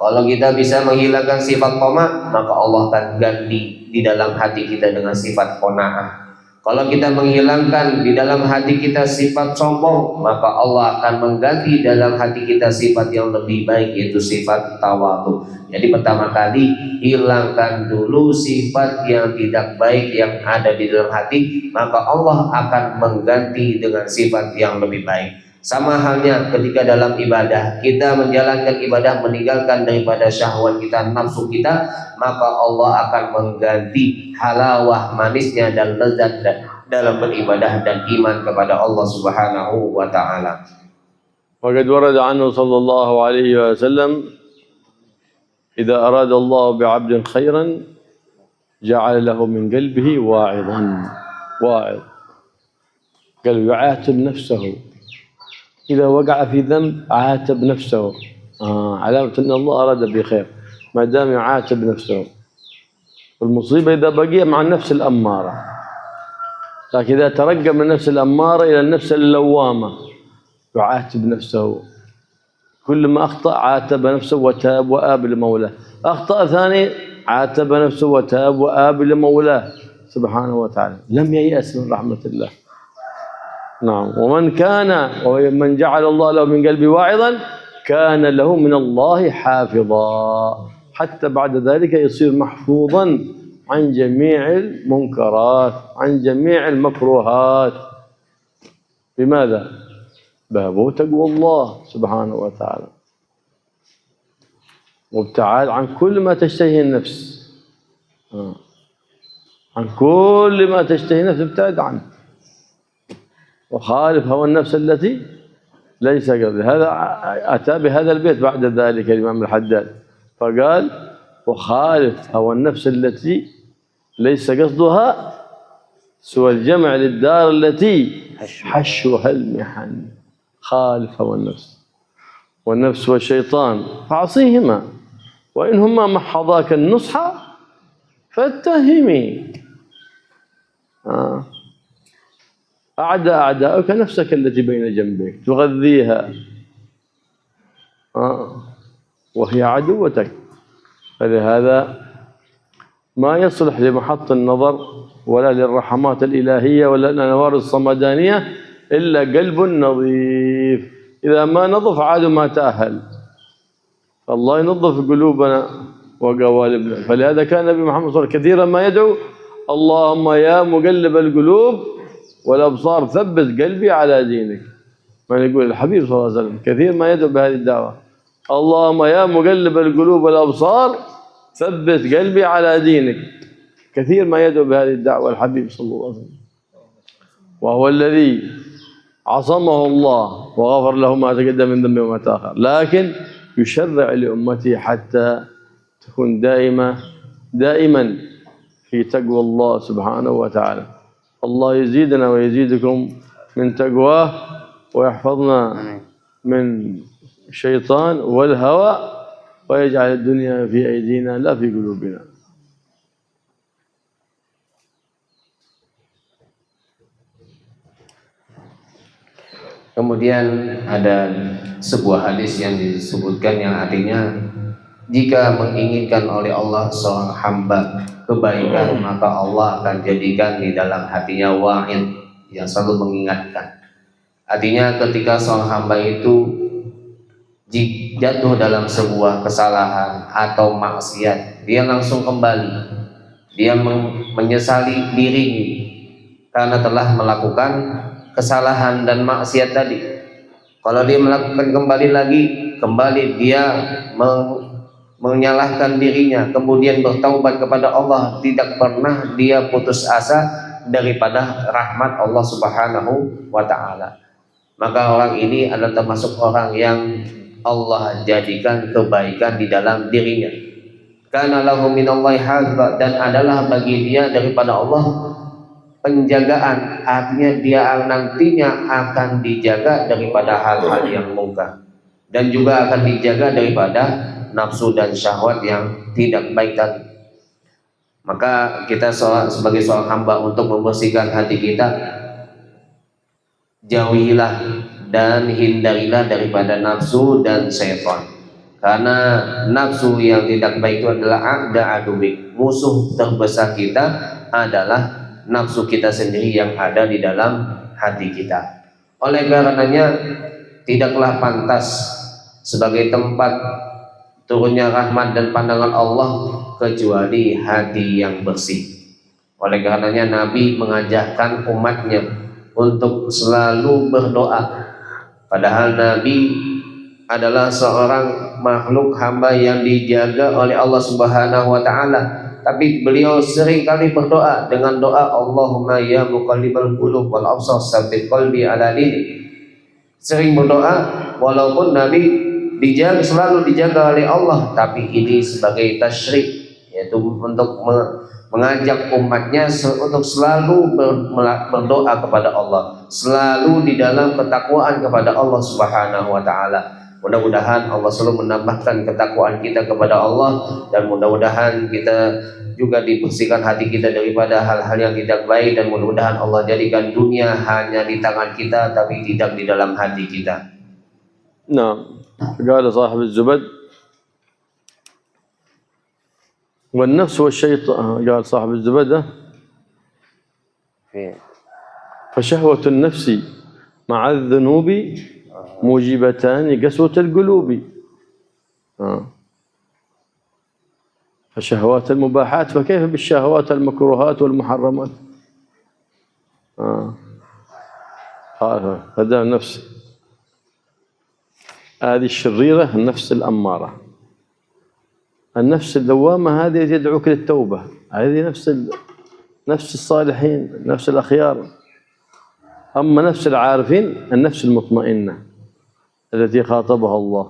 kalau kita bisa menghilangkan sifat tamak, maka Allah akan ganti di dalam hati kita dengan sifat qanaah. Kalau kita menghilangkan di dalam hati kita sifat sombong, maka Allah akan mengganti dalam hati kita sifat yang lebih baik, yaitu sifat tawadhu. Jadi pertama kali hilangkan dulu sifat yang tidak baik yang ada di dalam hati, maka Allah akan mengganti dengan sifat yang lebih baik. Sama halnya ketika dalam ibadah, kita menjalankan ibadah meninggalkan daripada syahwat kita, nafsu kita, maka Allah akan mengganti halawah manisnya dan lezat dalam beribadah dan iman kepada Allah Subhanahu wa Ta'ala. وقد ورد عنه صلى الله عليه وسلم إذا أراد الله بعبد خيرا جعل له من قلبه واعظا. قال يعاتب نفسه إذا وقع في ذنب، عاتب نفسه، علامة أن الله أراد بخير ما دام يعاتب نفسه. والمصيبة إذا بقي مع النفس الأمارة، لكن إذا ترقى من النفس الأمارة إلى النفس اللوامة يعاتب نفسه. كل ما أخطأ عاتب نفسه وتاب وآب لمولاه، أخطأ ثاني عاتب نفسه وتاب وآب لمولاه سبحانه وتعالى. لم ييأس من رحمة الله. نعم. ومن جعل الله له من قلبه واعظا كان له من الله حافظا، حتى بعد ذلك يصير محفوظا عن جميع المنكرات، عن جميع المكروهات. بماذا؟ باب تقوى الله سبحانه وتعالى، وابتعاد عن كل ما تشتهيه النفس. عن كل ما تشتهي النفس ابتعد عنه، وخالف هوى النفس التي ليس قبل. هذا أتى بهذا البيت بعد ذلك الإمام الحداد، فقال وخالف هوى النفس التي ليس قصدها سوى الجمع للدار التي حشوها المحن. خالف هوى النفس والنفس والشيطان فعصيهما، وإنهما محضاك النصح فاتهمي. أعداؤك نفسك التي بين جنبيك تغذيها، وهي عدوتك. فلهذا ما يصلح لمحط النظر ولا للرحمات الإلهية ولا الأنوار الصمدانية إلا قلب نظيف. إذا ما نظف عاد ما تأهل. الله ينظف قلوبنا وقوالبنا. فلهذا كان النبي محمد صلى الله عليه وسلم كثيرا ما يدعو اللهم يا مقلب القلوب والأبصار ثبت قلبي على دينك. ما يقول الحبيب صلى الله عليه وسلم كثير ما يدعو بهذه الدعوة، اللهم يا مقلب القلوب والأبصار ثبت قلبي على دينك. كثير ما يدعو بهذه الدعوة الحبيب صلى الله عليه وسلم، وهو الذي عصمه الله وغفر له ما تقدم من ذنبه وما تأخر، لكن يشرع لأمته حتى تكون دائما في تقوى الله سبحانه وتعالى. الله يزيدنا ويزيدكم من تقواه ويحفظنا من الشيطان والهوى ويجعل الدنيا في أيدينا لا في قلوبنا. Kemudian ada sebuah hadis yang disebutkan yang artinya jika menginginkan oleh Allah seorang hamba kebaikan, maka Allah akan jadikan di dalam hatinya wa'id yang selalu mengingatkan. Artinya ketika seorang hamba itu jatuh dalam sebuah kesalahan atau maksiat, dia langsung kembali, dia menyesali diri karena telah melakukan kesalahan dan maksiat tadi. Kalau dia melakukan kembali dia menyalahkan dirinya, kemudian bertaubat kepada Allah, tidak pernah dia putus asa daripada rahmat Allah Subhanahu wa Ta'ala. Maka orang ini adalah termasuk orang yang Allah jadikan kebaikan di dalam dirinya. Kana lahu minallahi hadza, dan adalah bagi dia daripada Allah penjagaan, artinya dia nantinya akan dijaga daripada hal-hal yang mungkar dan juga akan dijaga daripada nafsu dan syahwat yang tidak baik tadi. Maka kita sebagai seorang hamba untuk membersihkan hati kita, jauhilah dan hindarilah daripada nafsu dan syaitan. Karena nafsu yang tidak baik itu adalah a'da'adubik, musuh terbesar kita adalah nafsu kita sendiri yang ada di dalam hati kita. Oleh karenanya tidaklah pantas sebagai tempat turunnya rahmat dan pandangan Allah kecuali hati yang bersih. Oleh karenanya Nabi mengajarkan umatnya untuk selalu berdoa. Padahal Nabi adalah seorang makhluk hamba yang dijaga oleh Allah Subhanahu wa Ta'ala, tapi beliau sering kali berdoa dengan doa Allahumma ya muqallibal qulub wal absar tsabbit qalbi ala dinik. Sering berdoa walaupun Nabi selalu dijaga oleh Allah, tapi ini sebagai tasyrik, yaitu untuk mengajak umatnya untuk selalu berdoa kepada Allah, selalu di dalam ketakwaan kepada Allah Subhanahu wa Ta'ala. Mudah-mudahan Allah selalu menambahkan ketakwaan kita kepada Allah, dan mudah-mudahan kita juga dibersihkan hati kita daripada hal-hal yang tidak baik, dan mudah-mudahan Allah jadikan dunia hanya di tangan kita tapi tidak di dalam hati kita. Nah, قال صاحب الزبد والنفس والشيطان، قال صاحب الزبد فشهوة النفس مع الذنوب موجبتان قسوة القلوب. فشهوات المباحات فكيف بالشهوات المكروهات والمحرمات؟ هذا النفس هذه الشريرة، النفس الأمارة. النفس اللوامة هذه تدعوك للتوبة، هذه نفس الصالحين، نفس الأخيار. أما نفس العارفين النفس المطمئنة التي خاطبها الله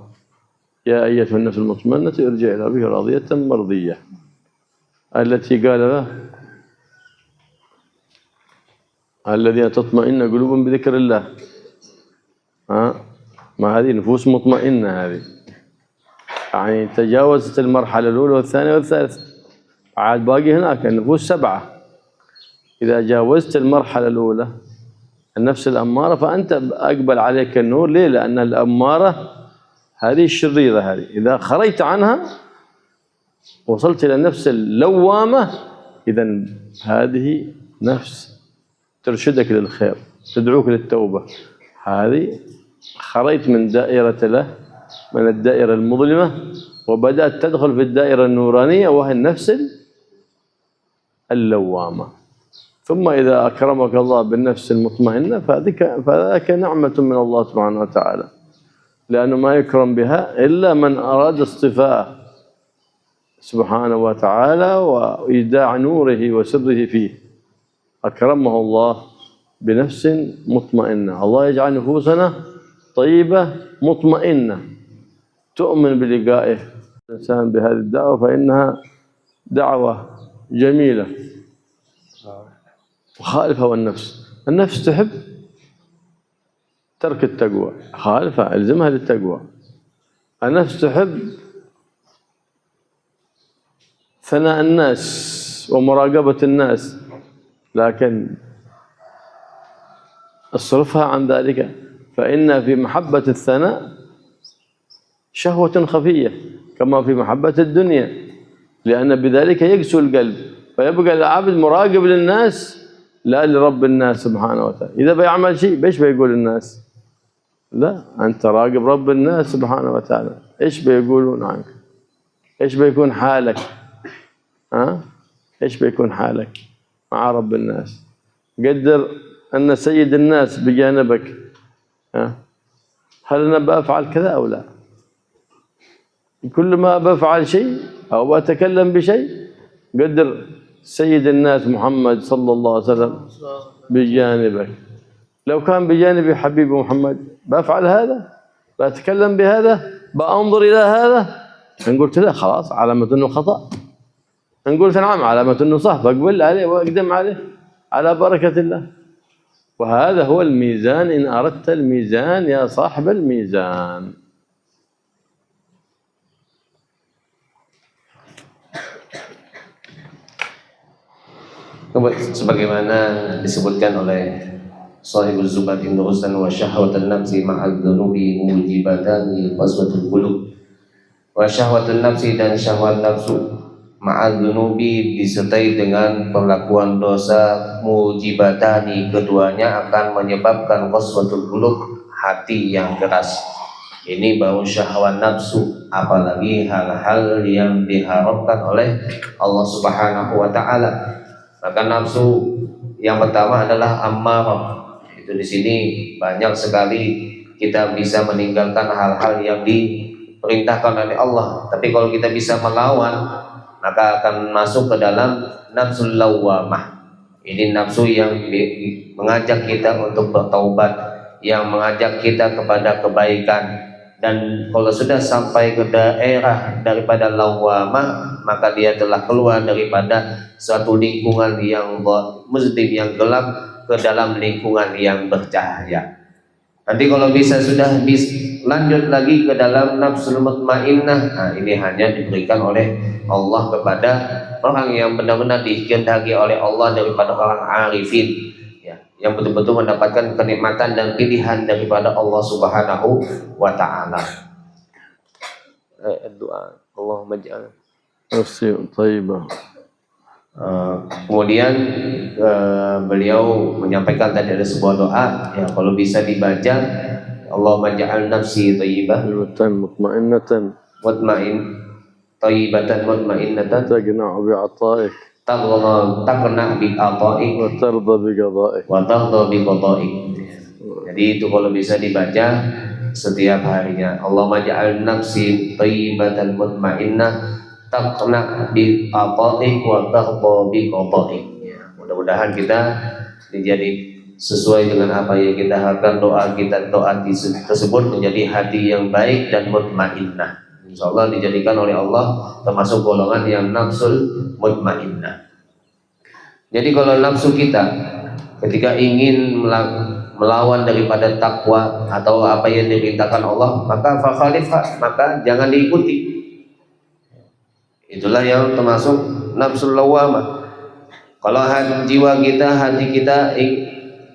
يا أيتها النفس المطمئنة ارجع إلى ربك راضية مرضية، التي قال له الذين تطمئن قلوبهم بذكر الله. ما هذه نفوس مطمئنة، هذه يعني تجاوزت المرحلة الأولى والثانية والثالثة، عاد باقي هناك النفوس 7. إذا جاوزت المرحلة الأولى النفس الأمارة فأنت أقبل عليك النور. ليه؟ لأن الأمارة هذه الشريرة، هذه إذا خرجت عنها وصلت إلى النفس اللوامة، إذن هذه نفس ترشدك للخير، تدعوك للتوبة. هذه خرجت من دائرة له من الدائرة المظلمة وبدأت تدخل في الدائرة النورانية وهي النفس اللوامة. ثم إذا أكرمك الله بالنفس المطمئنة فذاك نعمة من الله سبحانه وتعالى، لأنه ما يكرم بها إلا من أراد اصطفاءه سبحانه وتعالى وإيداع نوره وسره فيه، أكرمه الله بنفس مطمئنة. الله يجعل نفوسنا طيبة مطمئنة تؤمن بلقائه. الإنسان بهذه الدعوة فإنها دعوة جميلة وخالف هوى النفس. النفس تحب ترك التقوى، خالفها الزمها للتقوى. النفس تحب ثناء الناس ومراقبة الناس، لكن اصرفها عن ذلك، فإن في محبة الثناء شهوة خفية كما في محبة الدنيا، لأن بذلك يقسو القلب، فيبقى العبد مراقب للناس لا لرب الناس سبحانه وتعالى. إذا بيعمل شيء بيش بيقول الناس؟ لا، أنت راقب رب الناس سبحانه وتعالى، إيش بيقولون عنك؟ إيش بيكون حالك؟ إيش بيكون حالك مع رب الناس؟ قدر أن سيد الناس بجانبك، هل أنا بفعل كذا أو لا؟ كل ما بفعل شيء أو بتكلم بشيء قدر سيد الناس محمد صلى الله عليه وسلم بجانبك. لو كان بجانبي حبيبي محمد بفعل هذا، بتكلم بهذا، بأنظر إلى هذا، إن قلت لا خلاص علامة أنه خطأ، إن قلت نعم علامة أنه صح، بقبل عليه وأقدم عليه على بركة الله. وهذا هو الميزان إن أردت الميزان يا صاحب الميزان. Sebagaimana disebutkan oleh Shahibul Zubat Ibn Rustan wa syahwatan nafsi ma'al dhunubi mujibatani qaswatul qulub. Wa syahwatun nafsi dan syahwat nafsu ma'al dhunubi disertai dengan perlakuan dosa mujibatani, keduanya akan menyebabkan qaswatul qulub, hati yang keras. Ini baru syahwat nafsu, apalagi hal-hal yang diharapkan oleh Allah Subhanahu wa taala. Maka nafsu yang pertama adalah ammarah. Itu di sini banyak sekali kita bisa meninggalkan hal-hal yang diperintahkan oleh Allah. Tapi kalau kita bisa melawan, maka akan masuk ke dalam nafsul lawwamah. Ini nafsu yang mengajak kita untuk bertaubat, yang mengajak kita kepada kebaikan. Dan kalau sudah sampai ke daerah daripada lawwamah, maka dia telah keluar daripada suatu lingkungan yang muslim, yang gelap, ke dalam lingkungan yang bercahaya. Nanti kalau bisa sudah lanjut lagi ke dalam nafsul mutmainnah, nah ini hanya diberikan oleh Allah kepada orang yang benar-benar dikehendaki oleh Allah, daripada orang arifin, yang betul-betul mendapatkan kenikmatan dan pilihan daripada Allah Subhanahu wa taala. Doa Allahumma ja'al nafsi thayyibah. Kemudian beliau menyampaikan tadi ada sebuah doa, ya kalau bisa dibaca, Allahumma ja'al nafsi thayyibah mutma'innatan thayyibatan mutma'innatan taqna'u bi'ata'ik taqna bi ata'ik wa tarda bi qada'ik. Jadi itu kalau bisa dibaca setiap harinya. Allahumma ja'al nafsi thayyibatan mutmainnah taqna bi ata'ik wa tarda bi qada'ik. Mudah-mudahan kita menjadi sesuai dengan apa yang kita harapkan. Doa tersebut menjadi hati yang baik dan mutmainnah. InsyaAllah dijadikan oleh Allah termasuk golongan yang nafsul mutmainnah. Jadi kalau nafsu kita ketika ingin melawan daripada takwa atau apa yang diperintahkan Allah, maka fakhalifha, maka jangan diikuti. Itulah yang termasuk nafsul lawwamah. Kalau jiwa kita, hati kita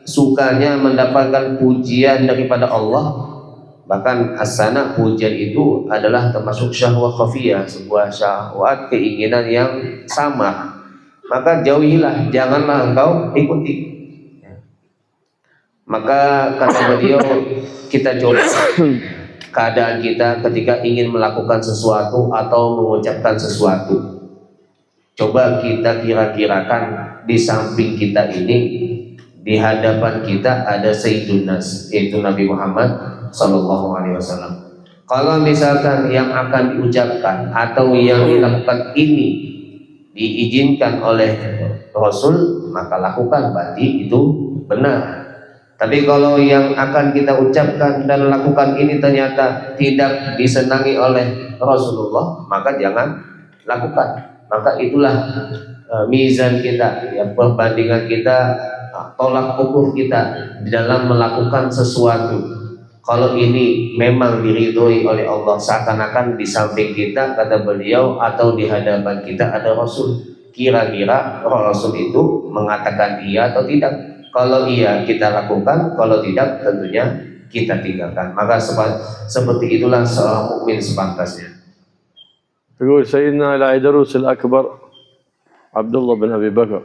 sukanya mendapatkan pujian daripada Allah, bahkan asana, pujian itu adalah termasuk syahwat khafiyah, sebuah syahwat keinginan yang samar, maka jauhilah, janganlah engkau ikuti. Maka kata beliau, kita coba keadaan kita ketika ingin melakukan sesuatu atau mengucapkan sesuatu. Coba kita kira-kirakan di samping kita ini, di hadapan kita ada Sayyidun Nas, yaitu Nabi Muhammad SAW. Kalau misalkan yang akan diucapkan atau yang dilakukan ini diizinkan oleh Rasul, maka lakukan, berarti itu benar. Tapi kalau yang akan kita ucapkan dan lakukan ini ternyata tidak disenangi oleh Rasulullah, maka jangan lakukan. Maka itulah mizan kita, ya, perbandingan kita, tolak ukur kita di dalam melakukan sesuatu. Kalau ini memang diridhoi oleh Allah, seakan-akan di samping kita, kata beliau, atau di hadapan kita ada Rasul. Kira-kira Rasul itu mengatakan iya atau tidak? Kalau iya kita lakukan, kalau tidak tentunya kita tinggalkan. Maka seperti itulah seorang mukmin sepantasnya. يقول سيدنا العيدروس الأكبر عبد الله بن أبي بكر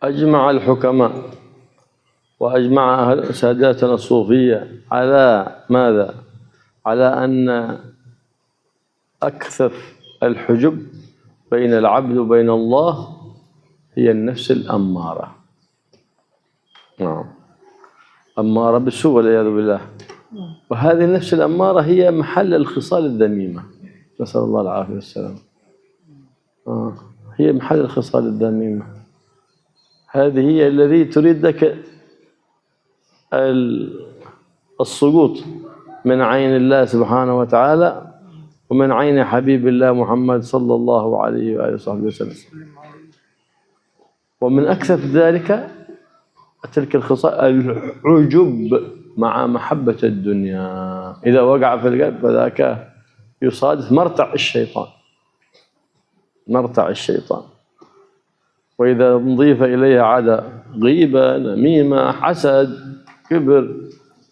أجمع الحكماء وأجمع ساداتنا الصوفية على ماذا؟ على أن أكثر الحجب بين العبد وبين الله هي النفس الأمارة. نعم، أمارة بالسوء والعياذ بالله. وهذه النفس الأمارة هي محل الخصال الذميمة، نسأل الله العافية والسلام. هي محل الخصال الذميمة. هذه هي الذي تريد لك السقوط من عين الله سبحانه وتعالى ومن عين حبيب الله محمد صلى الله عليه وآله وصحبه وسلم. ومن أكثر ذلك تلك الخصال العجب مع محبة الدنيا. إذا وقع في القلب فذاك يصادف مرتع الشيطان، مرتع الشيطان. وإذا نضيف إليها عادة غيبة، نميمة، حسد، كبر،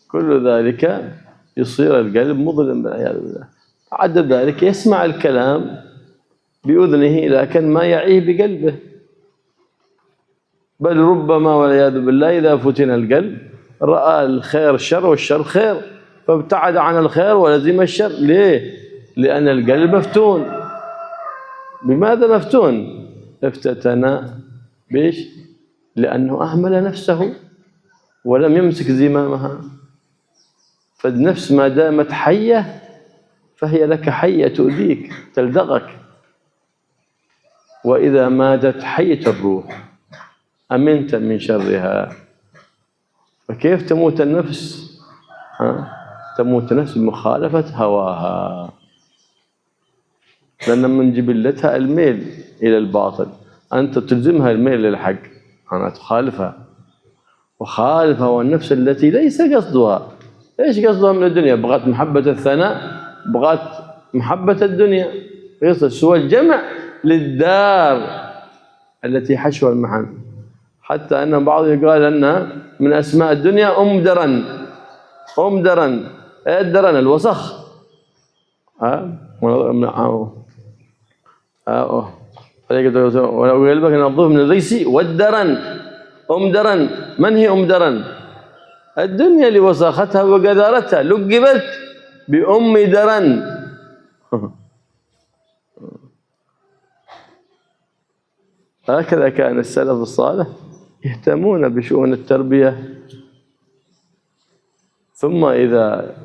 كل ذلك يصير القلب مظلم والعياذ بالله. عدا ذلك يسمع الكلام بأذنه لكن ما يعيه بقلبه، بل ربما والعياذ بالله إذا فتن القلب رأى الخير شر والشر خير فابتعد عن الخير ولزم الشر. ليه؟ لأن القلب مفتون. بماذا مفتون؟ افتتن بإيش؟ لأنه أهمل نفسه ولم يمسك زمامها. فالنفس ما دامت حية فهي لك حية تؤذيك تلدغك، وإذا ماتت حية الروح أمنت من شرها. فكيف تموت النفس؟ تموت النفس بمخالفة هواها، لأن من جبلتها الميل إلى الباطل. أنت تلزمها الميل للحق، أنا تخالفها. وخالف هو النفس التي ليس قصدها. إيش قصدها من الدنيا؟ بغت محبة الثناء، بغت محبة الدنيا، سوى الجمع للدار التي حشو المحن. حتى أن بعض يقال أنها من أسماء الدنيا أم درن. أم درن، الدرن الوسخ. ويقول نظف من الريسي والدرن. أم درن، من هي أم درن؟ الدنيا لوساختها وقذارتها لقبت بأم درن. هكذا كان السلف الصالح يهتمون بشؤون التربية، ثم إذا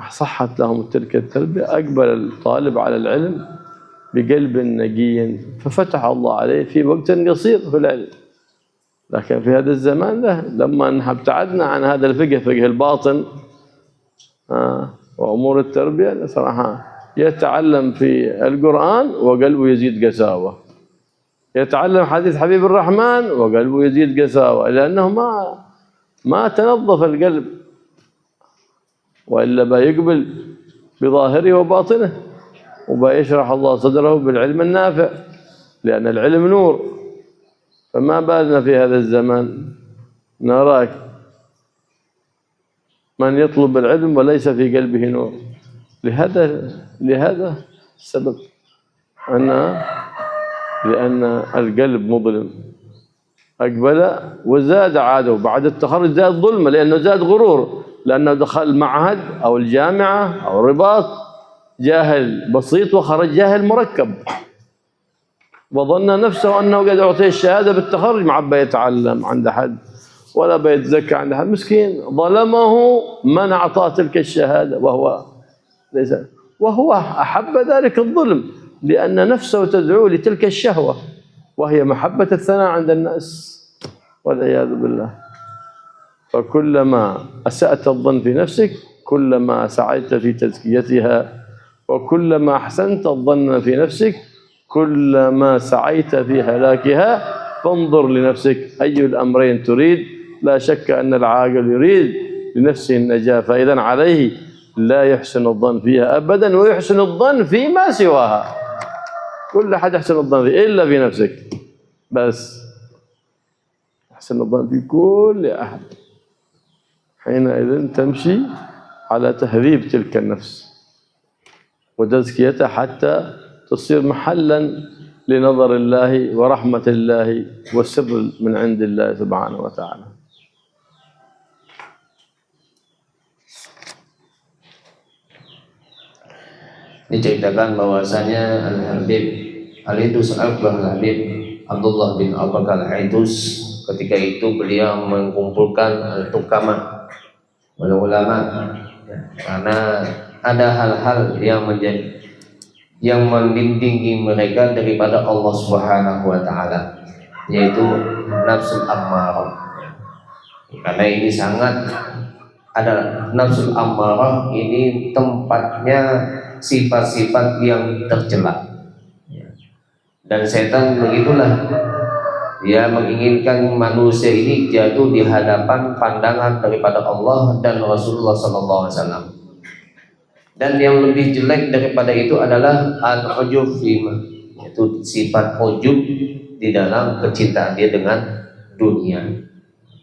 صحت لهم تلك التربية أقبل الطالب على العلم بقلب نقي، ففتح الله عليه في وقت قصير في العلم. لكن في هذا الزمان لما ابتعدنا عن هذا الفقه، فقه الباطن وأمور التربية، صراحة يتعلم في القرآن وقلبه يزيد قساوة، يتعلم حديث حبيب الرحمن وقلبه يزيد قساوة، لأنه ما تنظف القلب، وإلا بيقبل بظاهره وباطنه، وبيشرح الله صدره بالعلم النافع، لأن العلم نور. فما بالنا في هذا الزمان نراك من يطلب العلم وليس في قلبه نور. لهذا السبب، لأن القلب مظلم. أقبل وزاد عاده بعد التخرج، زاد ظلمة لأنه زاد غرور، لأنه دخل المعهد أو الجامعة أو الرباط جاهل بسيط وخرج جاهل مركب، وظن نفسه أنه قد أعطيه الشهادة بالتخرج، ما عاد بيتعلم عند أحد ولا بيتزكى عند أحد. مسكين ظلمه من أعطاه تلك الشهادة، وهو أحب ذلك الظلم لأن نفسه تدعو لتلك الشهوة وهي محبة الثناء عند الناس والعياذ بالله. فكلما أسأت الظن في نفسك كلما سعيت في تزكيتها، وكلما أحسنت الظن في نفسك كلما سعيت في هلاكها. فانظر لنفسك أي الأمرين تريد. لا شك أن العاقل يريد لنفسه النجاة، فإذا عليه لا يحسن الظن فيها أبدا، ويحسن الظن فيما سواها. كل أحد يحسن الظن فيه إلا في نفسك بس. يحسن الظن في كل أحد. حينئذ تمشي على تهذيب تلك النفس وتزكيتها حتى تصير محلا لنظر الله ورحمة الله والسر من عند الله سبحانه وتعالى. Diceritakan bahwasanya Al-Idus Al-Habib Abdullah bin Abu Bakar Al-Idus ketika itu beliau mengumpulkan al-tukama, ulama, karena ada hal-hal yang membimbingi mereka daripada Allah Subhanahu wa taala, yaitu nafsul ammarah. Karena ini sangat ada nafsul ammarah, ini tempatnya sifat-sifat yang tercela. Dan setan begitulah, dia menginginkan manusia ini jatuh di hadapan pandangan daripada Allah dan Rasulullah SAW. Dan yang lebih jelek daripada itu adalah al-ujub, yaitu sifat ujub di dalam kecintaan dia dengan dunia.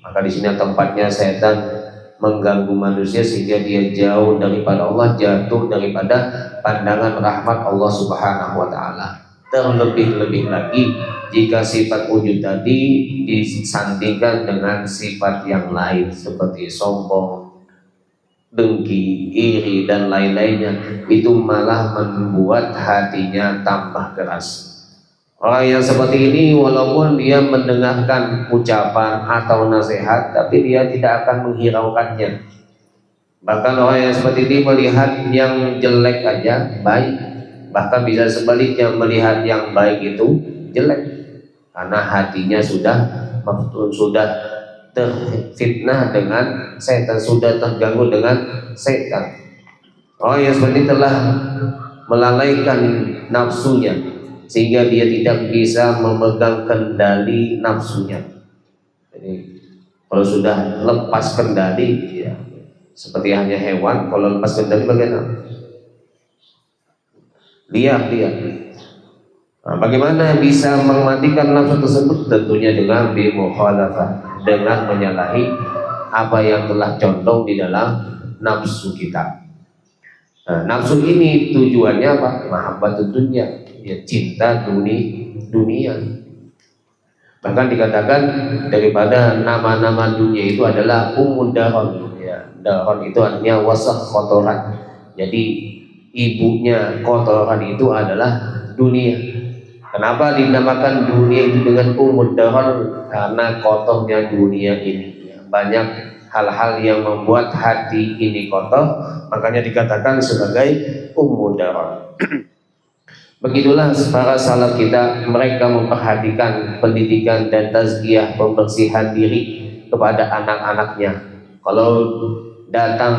Maka di sini tempatnya setan mengganggu manusia sehingga dia jauh daripada Allah, jatuh daripada pandangan rahmat Allah Subhanahu wa taala. Terlebih-lebih lagi jika sifat ujub tadi disandingkan dengan sifat yang lain seperti sombong, dengki, iri dan lain-lainnya, itu malah membuat hatinya tambah keras. Orang yang seperti ini walaupun dia mendengarkan ucapan atau nasihat, tapi dia tidak akan menghiraukannya. Bahkan orang yang seperti ini melihat yang jelek aja baik, bahkan bisa sebaliknya melihat yang baik itu jelek, karena hatinya sudah terfitnah dengan setan, sudah terganggu dengan setan. Orang yang seperti ini telah melalaikan nafsunya sehingga dia tidak bisa memegang kendali nafsunya. Jadi kalau sudah lepas kendali, ya, seperti hanya hewan, kalau lepas kendali bagaimana? Liar dia. Nah, bagaimana bisa mematikan nafsu tersebut? Tentunya dengan bimukhalafah, dengan menyalahi apa yang telah condong di dalam nafsu kita. Nah, nafsu ini tujuannya apa? Mahabbatud dunya, ya, cinta dunia. Bahkan dikatakan daripada nama-nama dunia itu adalah daron, ya. Daron itu artinya wasakh, kotoran. Jadi ibunya kotoran itu adalah dunia. Kenapa dinamakan dunia itu dengan daron? Karena kotornya dunia ini. Banyak hal-hal yang membuat hati ini kotor, makanya dikatakan sebagai daron. Begitulah para salaf kita, mereka memperhatikan pendidikan dan tazkiyah, pembersihan diri kepada anak-anaknya. Kalau datang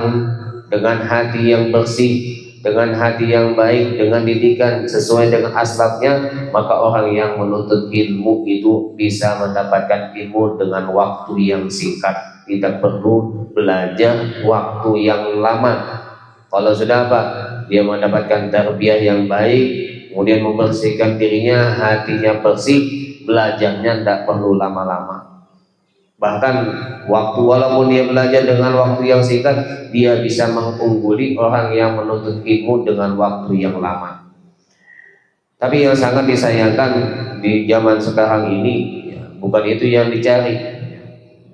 dengan hati yang bersih, dengan hati yang baik, dengan didikan sesuai dengan aslafnya, maka orang yang menuntut ilmu itu bisa mendapatkan ilmu dengan waktu yang singkat, tidak perlu belajar waktu yang lama. Kalau sudah apa? Dia mendapatkan tarbiyah yang baik, kemudian membersihkan dirinya, hatinya bersih, belajarnya tidak perlu lama-lama. Bahkan waktu, walaupun dia belajar dengan waktu yang singkat, dia bisa mengungguli orang yang menuntut ilmu dengan waktu yang lama. Tapi yang sangat disayangkan di zaman sekarang ini, ya, bukan itu yang dicari.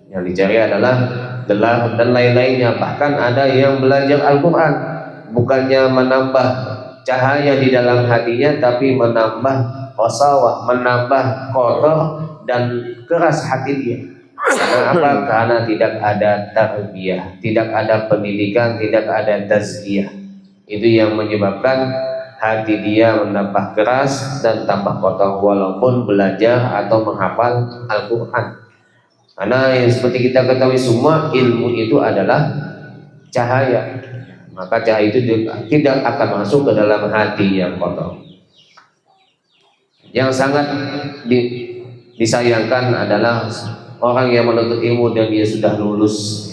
Yang dicari adalah gelar dan lain-lainnya. Bahkan ada yang belajar Al-Quran bukannya menambah cahaya di dalam hatinya, tapi menambah qasawah, menambah kotor dan keras hati dia. Karena apa? Karena tidak ada tarbiyah, tidak ada pendidikan, tidak ada tazkiyah. Itu yang menyebabkan hati dia menambah keras dan tambah kotor walaupun belajar atau menghafal Al-Quran. Karena yang seperti kita ketahui semua, ilmu itu adalah cahaya. Maka cahaya itu tidak akan masuk ke dalam hati yang kotor. Yang sangat disayangkan adalah orang yang menuntut ilmu dan dia sudah lulus.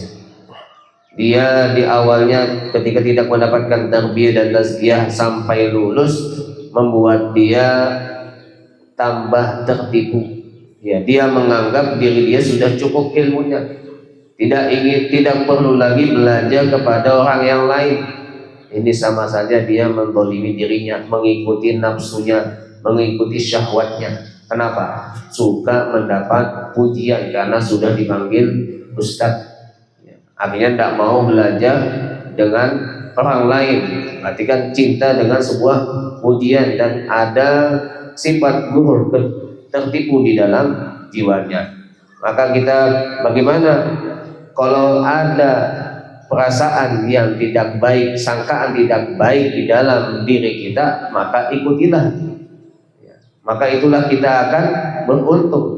Dia di awalnya ketika tidak mendapatkan tarbiyah dan tazkiyah sampai lulus, membuat dia tambah tertipu. Ya, dia menganggap diri dia sudah cukup ilmunya, tidak perlu lagi belajar kepada orang yang lain. Ini sama saja dia menzalimi dirinya, mengikuti nafsunya, mengikuti syahwatnya. Kenapa? Suka mendapat pujian karena sudah dipanggil ustadz. Akhirnya tidak mau belajar dengan orang lain. Berarti kan cinta dengan sebuah pujian dan ada sifat gurur, tertipu di dalam jiwanya. Maka kita bagaimana kalau ada perasaan yang tidak baik, sangkaan tidak baik di dalam diri kita, maka ikutilah. Maka itulah kita akan beruntung.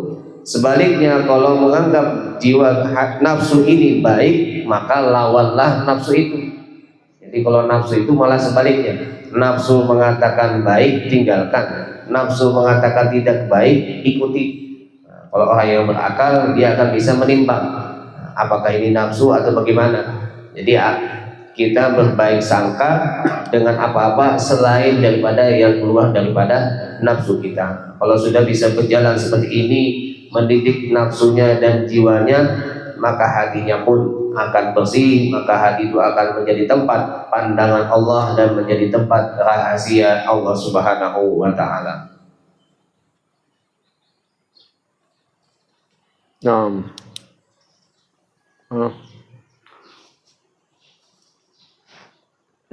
Sebaliknya kalau menganggap jiwa nafsu ini baik, maka lawanlah nafsu itu. Jadi kalau nafsu itu malah sebaliknya, nafsu mengatakan baik, tinggalkan. Nafsu mengatakan tidak baik, ikuti. Nah, kalau orang yang berakal, dia akan bisa menimbang apakah ini nafsu atau bagaimana. Jadi kita berbaik sangka dengan apa-apa selain daripada yang keluar daripada nafsu kita. Kalau sudah bisa berjalan seperti ini, mendidik nafsunya dan jiwanya, maka hatinya pun akan bersih, maka hati itu akan menjadi tempat pandangan Allah dan menjadi tempat rahasia Allah Subhanahu wa ta'ala. نعم.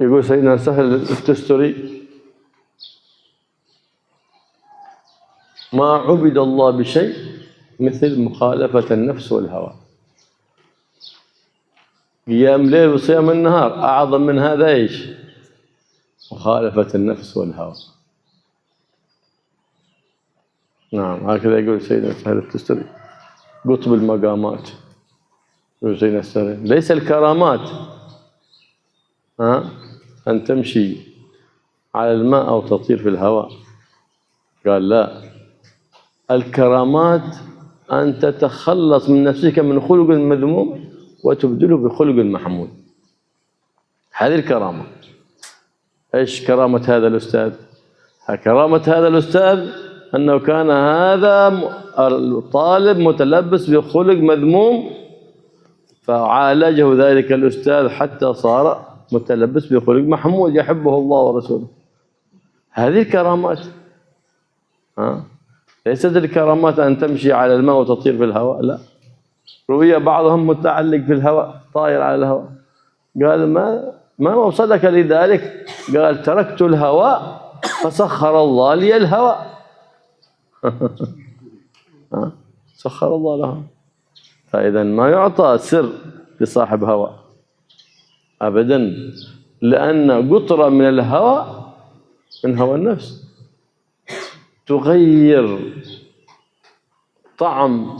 يقول سيدنا سهل التستري: ما عبد الله بشيء مثل مخالفة النفس والهوى. قيام ليل وصيام النهار أعظم من هذا إيش؟ مخالفة النفس والهوى. نعم، هكذا يقول سيدنا سهل التستري، قطب المقامات. يقول سيدنا سهل ليس الكرامات أن تمشي على الماء أو تطير في الهواء. قال لا، الكرامات أن تتخلص من نفسك من خلق مذموم وتبدله بخلق محمود. هذه الكرامة. إيش كرامة هذا الأستاذ؟ كرامة هذا الأستاذ أنه كان هذا الطالب متلبس بخلق مذموم، فعالجه ذلك الأستاذ حتى صار متلبس بخلق محمود يحبه الله ورسوله. هذه الكرامات. ليست الكرامات أن تمشي على الماء وتطير في الهواء، لا. رؤيا بعضهم متعلق في الهواء، طاير على الهواء. قال ما وصلك لذلك؟ قال تركت الهواء فسخر الله لي الهواء. سخر الله له. فإذا ما يعطى سر لصاحب هوى أبدا، لأن قطرة من الهوى، من هوى النفس، تغير طعم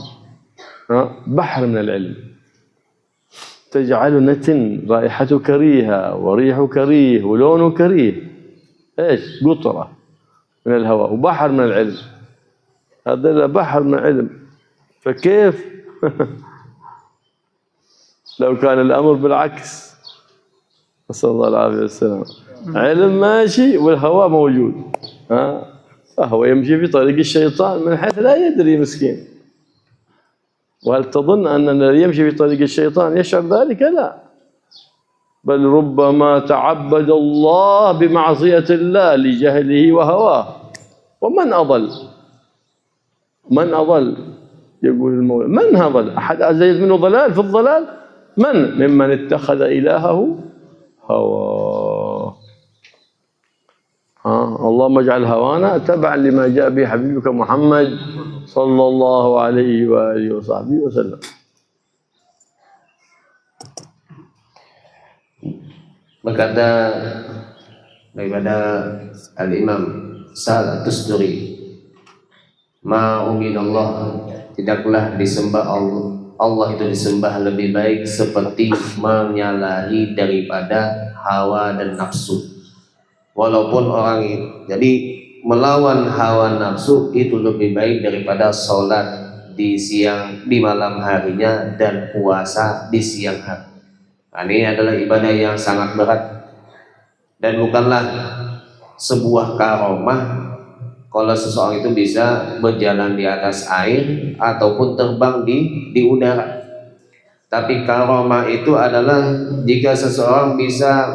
بحر من العلم، تجعل نتن، رائحة كريهة وريح كريه ولون كريه. ايش؟ قطرة من الهوى وبحر من العلم. هذا بحر من العلم. فكيف لو كان الأمر بالعكس؟ نسأل الله العافية والسلام. علم ماشي والهوى موجود، فهو يمشي في طريق الشيطان من حيث لا يدري مسكين. وهل تظن أن الذي يمشي في طريق الشيطان يشعر ذلك؟ لا، بل ربما تعبد الله بمعصية الله لجهله وهواه. ومن أضل؟ من أضل؟ يقول المولى: من أضل؟ أحد أزيد منه ضلال في الضلال؟ ممن اتخذ إلهه هواه. اللهم اجعل هوانا تبعا لما جاء به حبيبك محمد صلى الله عليه وآله وصحبه وسلم. Berkata daripada Al-Imam Sa'ad Tusturi, ma'uminallah, tidaklah disembah Allah itu disembah lebih baik seperti menyalahi daripada hawa dan nafsu. Walaupun orang jadi melawan hawa nafsu itu lebih baik daripada sholat di malam harinya dan puasa di siang hari. Nah, ini adalah ibadah yang sangat berat dan bukanlah sebuah karomah kalau seseorang itu bisa berjalan di atas air ataupun terbang di udara. Tapi karomah itu adalah jika seseorang bisa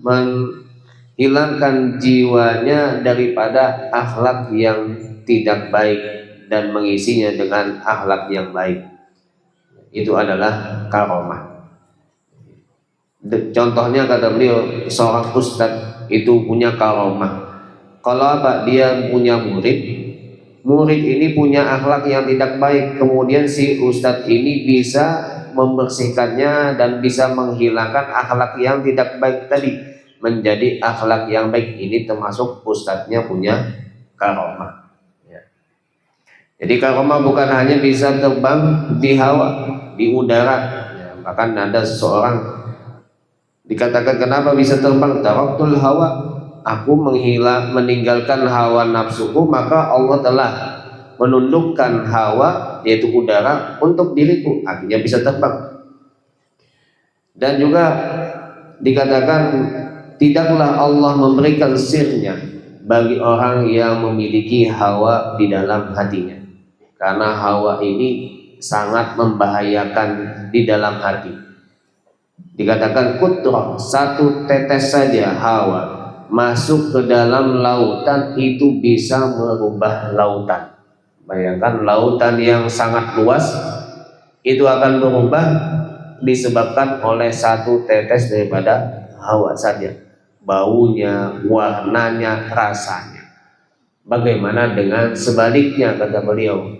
menghilangkan jiwanya daripada akhlak yang tidak baik dan mengisinya dengan akhlak yang baik. Itu adalah karomah. Contohnya kata beliau, seorang ustadz itu punya karomah. Kalau apa? Dia punya murid ini punya akhlak yang tidak baik, kemudian si ustadz ini bisa membersihkannya dan bisa menghilangkan akhlak yang tidak baik tadi menjadi akhlak yang baik. Ini termasuk ustadznya punya karomah. Jadi karomah bukan hanya bisa terbang di hawa, di udara. Bahkan ada seseorang dikatakan kenapa bisa terbang? Taraktul hawa, aku meninggalkan hawa nafsuku, maka Allah telah menundukkan hawa yaitu udara untuk diriku, akhirnya bisa terbang. Dan juga dikatakan tidaklah Allah memberikan sirnya bagi orang yang memiliki hawa di dalam hatinya, karena hawa ini sangat membahayakan di dalam hati. Dikatakan kutrah, satu tetes saja hawa masuk ke dalam lautan itu bisa merubah lautan. Bayangkan lautan yang sangat luas itu akan berubah disebabkan oleh satu tetes daripada hawa saja. Baunya, warnanya, rasanya. Bagaimana dengan sebaliknya, kata beliau,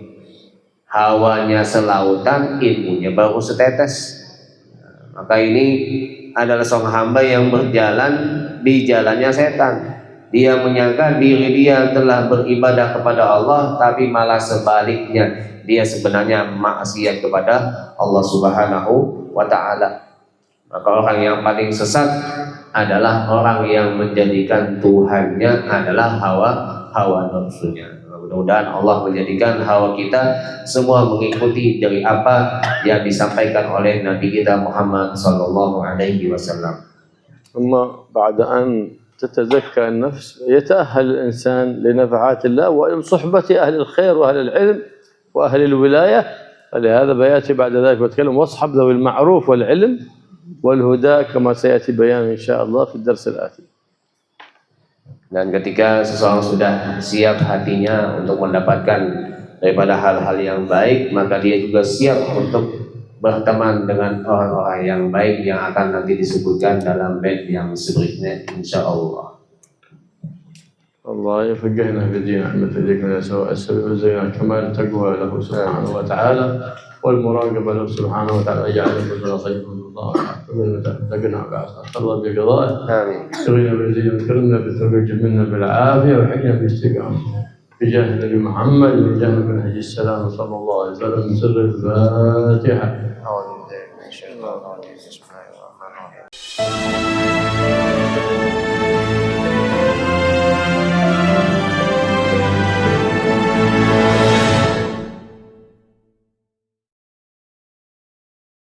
hawanya selautan, ilmunya baru setetes. Maka ini adalah seorang hamba yang berjalan di jalannya setan. Dia menyangka diri dia telah beribadah kepada Allah, tapi malah sebaliknya, dia sebenarnya maksiat kepada Allah Subhanahu wa ta'ala. Maka orang yang paling sesat adalah orang yang menjadikan Tuhannya adalah hawa nafsunya. Mudah-mudahan Allah menjadikan hawa kita semua mengikuti dari apa yang disampaikan oleh Nabi kita Muhammad sallallahu alaihi wasallam. ثم بعد أن تتزكى النفس يتأهل الإنسان لنفعات الله وصحبة أهل الخير وأهل العلم وأهل الولاية. فلهذا بيأتي بعد ذلك ويتكلم واصحب ذوي المعروف والعلم والهدى كما سيأتي بيان إن شاء الله في الدرس الآتي. Dan ketika seseorang sudah siap hatinya untuk mendapatkan daripada hal-hal yang baik, maka dia juga siap untuk berteman dengan orang-orang yang baik yang akan nanti disebutkan dalam bait yang selanjutnya insyaallah. الله يفقهنا في الدين أحمد يجعلنا سواء السبيل وزينا كمال التقوى له سبحانه وتعالى والمراقبة له سبحانه وتعالى يجعلنا كلنا خير من الله وتقنا بعد الله بقضائه. آمين. اغننا بالزين وكرمنا بالتوفيق جملنا بالعافية وحكنا بالاستقامة بجاه النبي محمد وبجاه منهج السلام صلى الله عليه وسلم من سر الفاتحة.